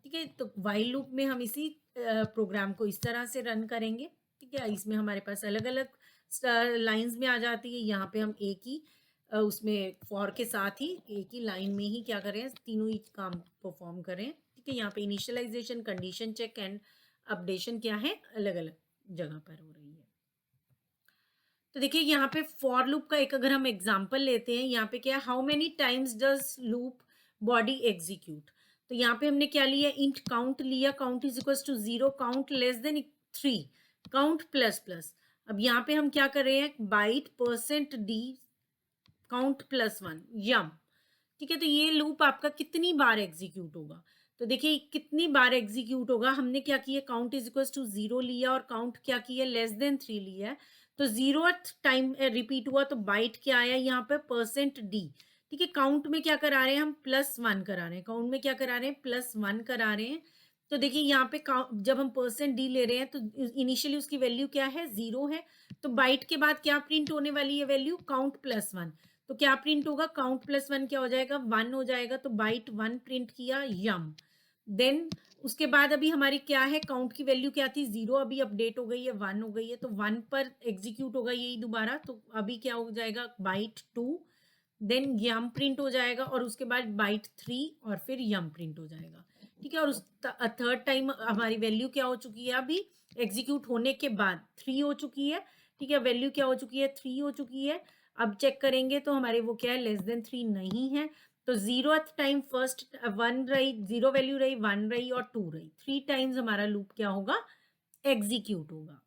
ठीक है, तो वाइल लूप में हम इसी प्रोग्राम को इस तरह से रन करेंगे। ठीक है, इसमें हमारे पास अलग अलग लाइंस में आ जाती है। यहाँ पे हम एक ही उसमें फॉर के साथ ही एक ही लाइन में ही क्या करें, तीनों ही काम परफॉर्म करें। ठीक है, यहाँ पे initialization, condition check and updation क्या है, अलग अलग जगह पर हो रही है। तो देखिए यहाँ पे फॉर लूप का एक अगर हम एग्जांपल लेते हैं, यहाँ पे क्या है, how many times does loop body execute. तो यहाँ पे हमने क्या लिया, इंट काउंट लिया, count is equal to 0, count less than 3, count plus plus. अब यहाँ पे हम क्या कर रहे हैं, byte percent d count plus 1 यम। ठीक है, तो ये लूप आपका कितनी बार एग्जीक्यूट होगा, तो देखिए कितनी बार एग्जीक्यूट होगा। हमने क्या किया, काउंट इज इक्वल टू 0 लिया और काउंट क्या किया, लेस देन 3 लिया है, तो 0th टाइम रिपीट हुआ, तो बाइट क्या आया यहाँ पे, परसेंट डी। ठीक है, काउंट में क्या करा रहे हैं हम, +1 करा रहे हैं, काउंट में क्या करा रहे हैं, +1 करा रहे हैं। तो देखिए यहाँ पे जब हम परसेंट डी ले रहे हैं तो इनिशियली उसकी वैल्यू क्या है, 0 है, तो बाइट के बाद क्या प्रिंट होने वाली है वैल्यू, काउंट +1। तो क्या प्रिंट होगा, काउंट +1 क्या हो जाएगा, 1 हो जाएगा, तो बाइट 1 प्रिंट किया, यम। देन उसके बाद अभी हमारी क्या है, काउंट की वैल्यू क्या थी, 0, अभी अपडेट हो गई है, 1 हो गई है, तो 1 पर एग्जीक्यूट होगा यही दोबारा। तो अभी क्या हो जाएगा, बाइट 2, देन यम प्रिंट हो जाएगा, और उसके बाद बाइट 3 और फिर यम प्रिंट हो जाएगा। ठीक है, और उस थर्ड टाइम हमारी वैल्यू क्या हो चुकी है, अभी एग्जीक्यूट होने के बाद 3 हो चुकी है। ठीक है, वैल्यू क्या हो चुकी है, 3 हो चुकी है। अब चेक करेंगे तो हमारे वो क्या है, लेस देन 3 नहीं है, तो 0th टाइम फर्स्ट 1 रही, 0 वैल्यू रही, 1 रही और 2 रही, 3 टाइम्स हमारा लूप क्या होगा, एग्जीक्यूट होगा।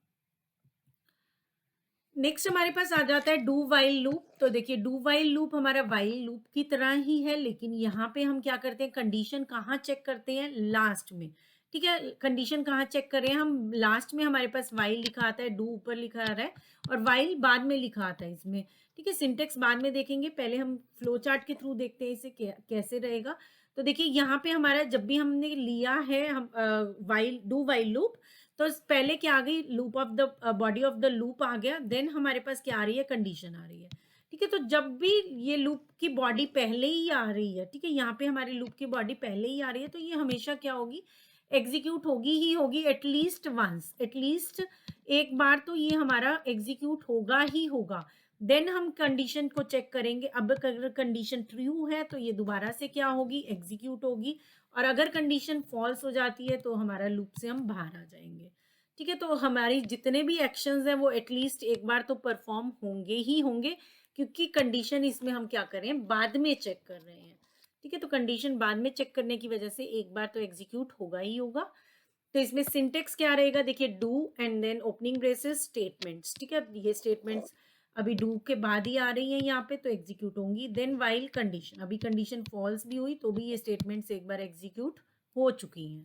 नेक्स्ट हमारे पास आ जाता है डू वाइल लूप। तो देखिए डू वाइल लूप हमारा वाइल लूप की तरह ही है, लेकिन यहाँ पे हम क्या करते हैं, कंडीशन कहाँ चेक करते हैं, लास्ट में। ठीक है, कंडीशन कहाँ चेक कर रहे हैं हम, लास्ट में हमारे पास वाइल लिखा आता है, डू ऊपर लिखा आ रहा है और वाइल बाद में लिखा आता है इसमें। ठीक है, सिंटेक्स बाद में देखेंगे, पहले हम फ्लो चार्ट के थ्रू देखते हैं इसे कैसे रहेगा। तो देखिए यहाँ पे हमारा जब भी हमने लिया है हम वाइल डू वाइल लूप, तो पहले क्या आ गई, loop of the body of the loop आ गया, देन हमारे पास क्या आ रही है, कंडीशन आ रही है। ठीक है, तो जब भी ये लूप की बॉडी पहले ही आ रही है, ठीक है, यहाँ पे हमारी लूप की बॉडी पहले ही आ रही है, तो ये हमेशा क्या होगी, एग्जीक्यूट होगी ही होगी, एटलीस्ट वंस, एटलीस्ट एक बार तो ये हमारा एग्जीक्यूट होगा ही होगा। देन हम कंडीशन को चेक करेंगे, अब अगर कंडीशन ट्रू है तो ये दोबारा से क्या होगी, एग्जीक्यूट होगी, और अगर कंडीशन फॉल्स हो जाती है तो हमारा लूप से हम बाहर आ जाएंगे। ठीक है, तो हमारी जितने भी एक्शंस हैं वो एटलीस्ट एक बार तो परफॉर्म होंगे ही होंगे, क्योंकि कंडीशन इसमें हम क्या कर रहे हैं, बाद में चेक कर रहे हैं। ठीक है, तो कंडीशन बाद में चेक करने की वजह से एक बार तो एग्जीक्यूट होगा ही होगा। तो इसमें सिंटेक्स क्या रहेगा, देखिए do and then opening braces statements. ठीक है, ये स्टेटमेंट्स अभी डू के बाद ही आ रही हैं यहाँ पे, तो एग्जीक्यूट होंगी। देन वाइल कंडीशन, अभी कंडीशन फॉल्स भी हुई तो भी ये स्टेटमेंट्स एक बार एग्जीक्यूट हो चुकी हैं।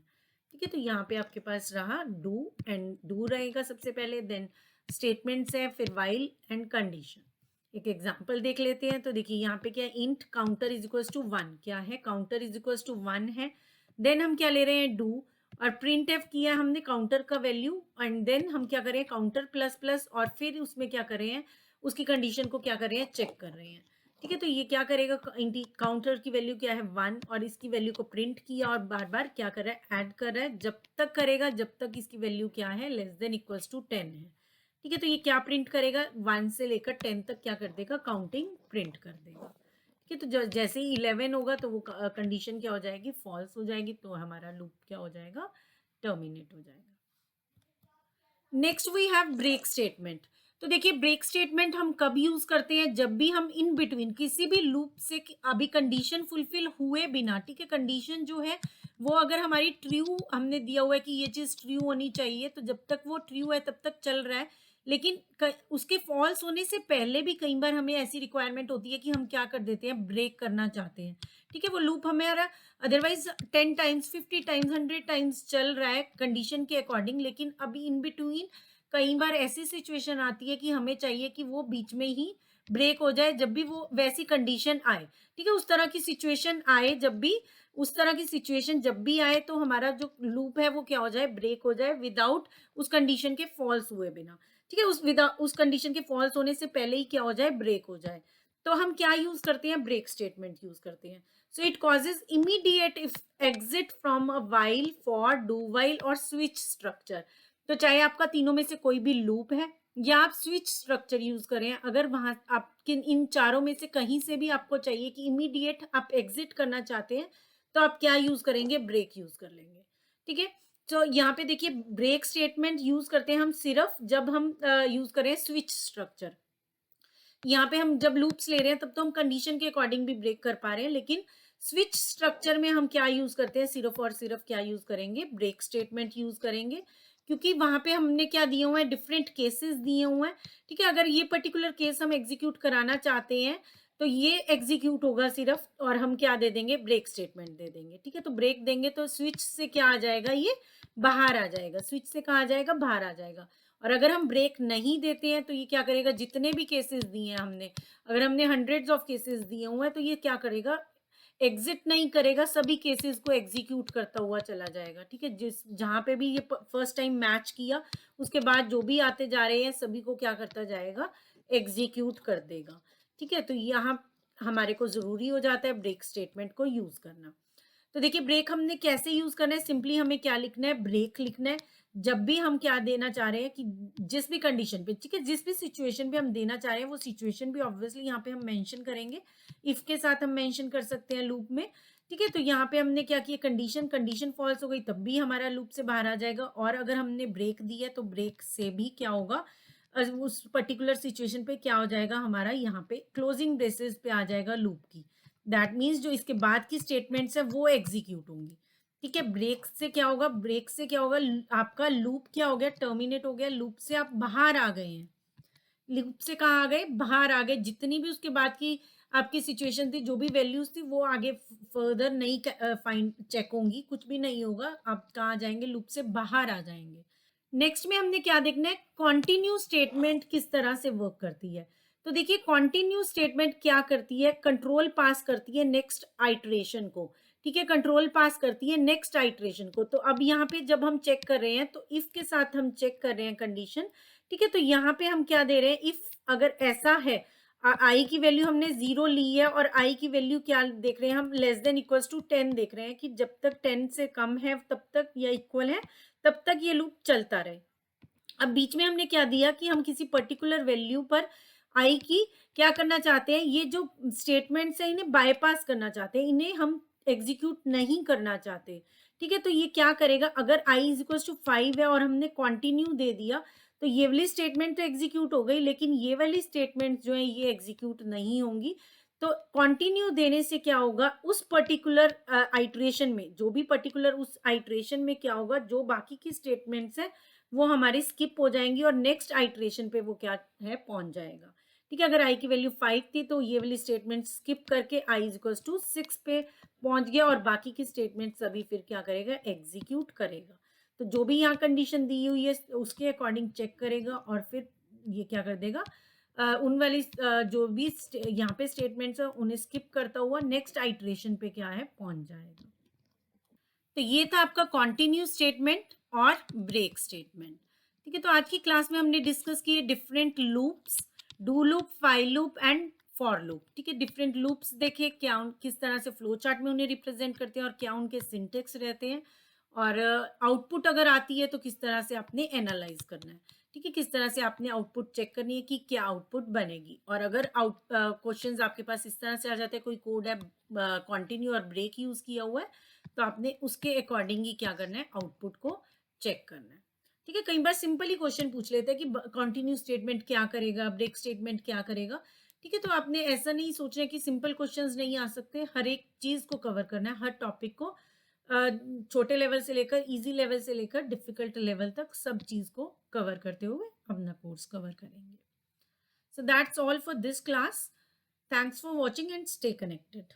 ठीक है, तो यहाँ पे आपके पास रहा डू एंड डू रहेगा सबसे पहले, देन स्टेटमेंट्स है, फिर वाइल एंड कंडीशन। एक एग्जांपल देख लेते हैं। तो देखिए यहाँ पे क्या है, int counter is equals to 1, क्या है, काउंटर इज इक्वल्स टू 1 है। देन हम क्या ले रहे हैं, डू, और प्रिंट एफ किया हमने काउंटर का वैल्यू, एंड देन हम क्या करें, काउंटर प्लस प्लस, और फिर उसमें क्या कर रहे हैं, उसकी कंडीशन को क्या कर रहे हैं, चेक कर रहे हैं। ठीक है, तो ये क्या करेगा, काउंटर की वैल्यू क्या है 1, और इसकी वैल्यू को प्रिंट किया और बार बार क्या कर रहा है, ऐड कर रहा है, जब तक करेगा जब तक इसकी वैल्यू क्या है, लेस देन इक्वल्स टू 10 है। ठीक है, तो ये क्या प्रिंट करेगा, 1 से लेकर 10 तक क्या कर देगा, काउंटिंग प्रिंट कर देगा। ठीक है, तो जैसे ही 11 होगा तो वो कंडीशन क्या हो जाएगी, फॉल्स हो जाएगी, तो हमारा लूप क्या हो जाएगा, टर्मिनेट हो जाएगा। Next we have break statement. तो देखिए ब्रेक स्टेटमेंट हम कब यूज करते हैं, जब भी हम इन बिटवीन किसी भी लूप से अभी कंडीशन फुलफिल हुए बिना, ठीक है, कंडीशन जो है वो अगर हमारी ट्रू हमने दिया हुआ है कि ये चीज ट्रू होनी चाहिए, तो जब तक वो ट्रू है तब तक चल रहा है। लेकिन उसके फॉल्स होने से पहले भी कई बार हमें ऐसी रिक्वायरमेंट होती है कि हम क्या कर देते हैं, ब्रेक करना चाहते हैं। ठीक है, वो लूप हमारा अदरवाइज 10 टाइम्स 50 टाइम्स 100 टाइम्स चल रहा है कंडीशन के अकॉर्डिंग, लेकिन अभी इन बिटवीन कई बार ऐसी सिचुएशन आती है कि हमें चाहिए कि वो बीच में ही ब्रेक हो जाए, जब भी वो वैसी कंडीशन आए। ठीक है, उस तरह की सिचुएशन आए, जब भी उस तरह की सिचुएशन जब भी आए तो हमारा जो लूप है वो क्या हो जाए, ब्रेक हो जाए, विदाउट उस कंडीशन के फॉल्स हुए बिना। ठीक है, उस कंडीशन के फॉल्स होने से पहले ही क्या हो जाए, ब्रेक हो जाए। तो हम क्या यूज करते हैं, ब्रेक स्टेटमेंट यूज करते हैं। So it causes immediate exit from a while, for, do while और switch structure। तो चाहे आपका तीनों में से कोई भी लूप है या आप स्विच स्ट्रक्चर यूज करें, अगर वहां आप इन चारों में से कहीं से भी आपको चाहिए कि इमीडिएट आप एग्जिट करना चाहते हैं, तो आप क्या यूज करेंगे, ब्रेक यूज कर लेंगे। ठीक है, तो यहाँ पे देखिए ब्रेक स्टेटमेंट यूज करते हैं हम सिर्फ जब हम यूज करें स्विच स्ट्रक्चर। यहाँ पे हम जब लूप्स ले रहे हैं तब तो हम कंडीशन के अकॉर्डिंग भी ब्रेक कर पा रहे हैं, लेकिन स्विच स्ट्रक्चर में हम क्या यूज करते हैं, सिर्फ और सिर्फ क्या यूज करेंगे, ब्रेक स्टेटमेंट यूज करेंगे, क्योंकि वहां पे हमने क्या दिए हुए हैं, डिफरेंट केसेस दिए हुए हैं। ठीक है, अगर ये पर्टिकुलर केस हम एग्जीक्यूट कराना चाहते हैं तो ये एग्जीक्यूट होगा सिर्फ, और हम क्या दे देंगे, ब्रेक स्टेटमेंट दे देंगे। ठीक है, तो ब्रेक देंगे तो स्विच से क्या आ जाएगा, ये बाहर आ जाएगा, स्विच से कहा जाएगा, बाहर आ जाएगा। और अगर हम ब्रेक नहीं देते हैं तो ये क्या करेगा, जितने भी केसेस दिए हैं हमने, अगर हमने हंड्रेड्स ऑफ केसेस दिए हुए हैं तो ये क्या करेगा, एग्जिट नहीं करेगा, सभी केसेस को एग्जीक्यूट करता हुआ चला जाएगा। ठीक है, जिस जहां पे भी ये फर्स्ट टाइम मैच किया, उसके बाद जो भी आते जा रहे हैं सभी को क्या करता जाएगा, एग्जीक्यूट कर देगा। ठीक है, तो यहाँ हमारे को जरूरी हो जाता है ब्रेक स्टेटमेंट को यूज करना। तो देखिए ब्रेक हमने कैसे यूज करना है, सिंपली हमें क्या लिखना है, ब्रेक लिखना है जब भी हम क्या देना चाह रहे हैं कि जिस भी कंडीशन पे, ठीक है, जिस भी सिचुएशन पे हम देना चाह रहे हैं वो सिचुएशन भी ऑब्वियसली यहाँ पे हम मेंशन करेंगे, इफ के साथ हम मेंशन कर सकते हैं लूप में। ठीक है, तो यहाँ पे हमने क्या किया, कंडीशन कंडीशन फॉल्स हो गई तब भी हमारा लूप से बाहर आ जाएगा, और अगर हमने ब्रेक दिया तो ब्रेक से भी क्या होगा, उस पर्टिकुलर सिचुएशन पे क्या हो जाएगा, हमारा यहाँ पे क्लोजिंग ब्रेसेस पे आ जाएगा लूप की। दैट मीन्स जो इसके बाद की स्टेटमेंट्स है वो एग्जीक्यूट होंगी। ठीक है, ब्रेक से क्या होगा, ब्रेक से क्या होगा, आपका लूप क्या हो गया, टर्मिनेट हो गया, लूप से आप बाहर आ गए हैं। लूप से कहाँ आ गए, बाहर आ गए, जितनी भी उसके बाद की आपकी सिचुएशन थी, जो भी वैल्यूज थी वो आगे फर्दर नहीं फाइंड चेक होंगी, कुछ भी नहीं होगा, आप कहाँ जाएंगे, लूप से बाहर आ जाएंगे। नेक्स्ट में हमने क्या देखना है, कॉन्टिन्यू स्टेटमेंट किस तरह से वर्क करती है। तो देखिए कॉन्टिन्यू स्टेटमेंट क्या करती है, कंट्रोल पास करती है नेक्स्ट आइट्रेशन को। ठीक है, कंट्रोल पास करती है नेक्स्ट आइट्रेशन को। तो अब यहाँ पे जब हम चेक कर रहे हैं तो इफ के साथ हम चेक कर रहे हैं कंडीशन। ठीक है, तो यहाँ पे हम क्या दे रहे हैं, इफ अगर ऐसा है, आई की वैल्यू हमने 0 ली है और आई की वैल्यू क्या देख रहे हैं हम, लेस देन इक्वल्स टू 10 देख रहे हैं कि जब तक 10 से कम है तब तक या इक्वल है तब तक ये लूप चलता रहे। अब बीच में हमने क्या दिया कि हम किसी पर्टिकुलर वैल्यू पर आई की क्या करना चाहते हैं, ये जो स्टेटमेंट्स है इन्हें बाईपास करना चाहते हैं, इन्हें हम एग्जीक्यूट नहीं करना चाहते। ठीक है, तो ये क्या करेगा, अगर आई इज इक्वल टू 5 है और हमने कॉन्टिन्यू दे दिया तो ये वाली स्टेटमेंट तो एग्जीक्यूट हो गई, लेकिन ये वाली स्टेटमेंट जो है ये एग्जीक्यूट नहीं होंगी। तो कॉन्टिन्यू देने से क्या होगा, उस पर्टिकुलर आइट्रेशन में, जो भी पर्टिकुलर उस आइट्रेशन में क्या होगा, जो बाकी की स्टेटमेंट्स है वो हमारी स्किप हो जाएंगी और नेक्स्ट आइट्रेशन पे वो क्या है, पहुंच जाएगा। ठीक है, अगर आई की वैल्यू 5 थी तो ये वाली स्टेटमेंट स्किप करके आई इज इक्वल टू 6 पे पहुंच गया, और बाकी की स्टेटमेंट सभी फिर क्या करेगा, एग्जीक्यूट करेगा। तो जो भी यहाँ कंडीशन दी हुई है उसके अकॉर्डिंग चेक करेगा और फिर ये क्या कर देगा, उन वाली जो भी यहाँ पे स्टेटमेंट्स है उन्हें स्किप करता हुआ नेक्स्ट आइटरेशन पे क्या है पहुंच जाएगा। तो ये था आपका कॉन्टिन्यू स्टेटमेंट और ब्रेक स्टेटमेंट। ठीक है, तो आज की क्लास में हमने डिस्कस किए different loops, do loop, file loop and for loop. ठीक है, डिफरेंट लूप्स देखे क्या किस तरह से फ्लो चार्ट में उन्हें रिप्रेजेंट करते हैं और क्या उनके सिंटेक्स रहते हैं, और आउटपुट अगर आती है तो किस तरह से आपने एनालाइज करना है। ठीक है, किस तरह से आपने आउटपुट चेक करनी है कि क्या आउटपुट बनेगी, और अगर क्वेश्चंस आपके पास इस तरह से आ जाते हैं, कोई कोड है कॉन्टिन्यू और ब्रेक यूज किया हुआ है, तो आपने उसके अकॉर्डिंग ही क्या करना है, आउटपुट को चेक करना है। ठीक है, कई बार सिंपल ही क्वेश्चन पूछ लेते हैं कि कंटिन्यू स्टेटमेंट क्या करेगा, ब्रेक स्टेटमेंट क्या करेगा। ठीक है, तो आपने ऐसा नहीं सोचना है कि सिंपल क्वेश्चंस नहीं आ सकते, हर एक चीज को कवर करना है, हर टॉपिक को छोटे लेवल से लेकर इजी लेवल से लेकर डिफिकल्ट लेवल तक सब चीज को कवर करते हुए अपना कोर्स कवर करेंगे। So that's all for this class. Thanks for watching and stay connected.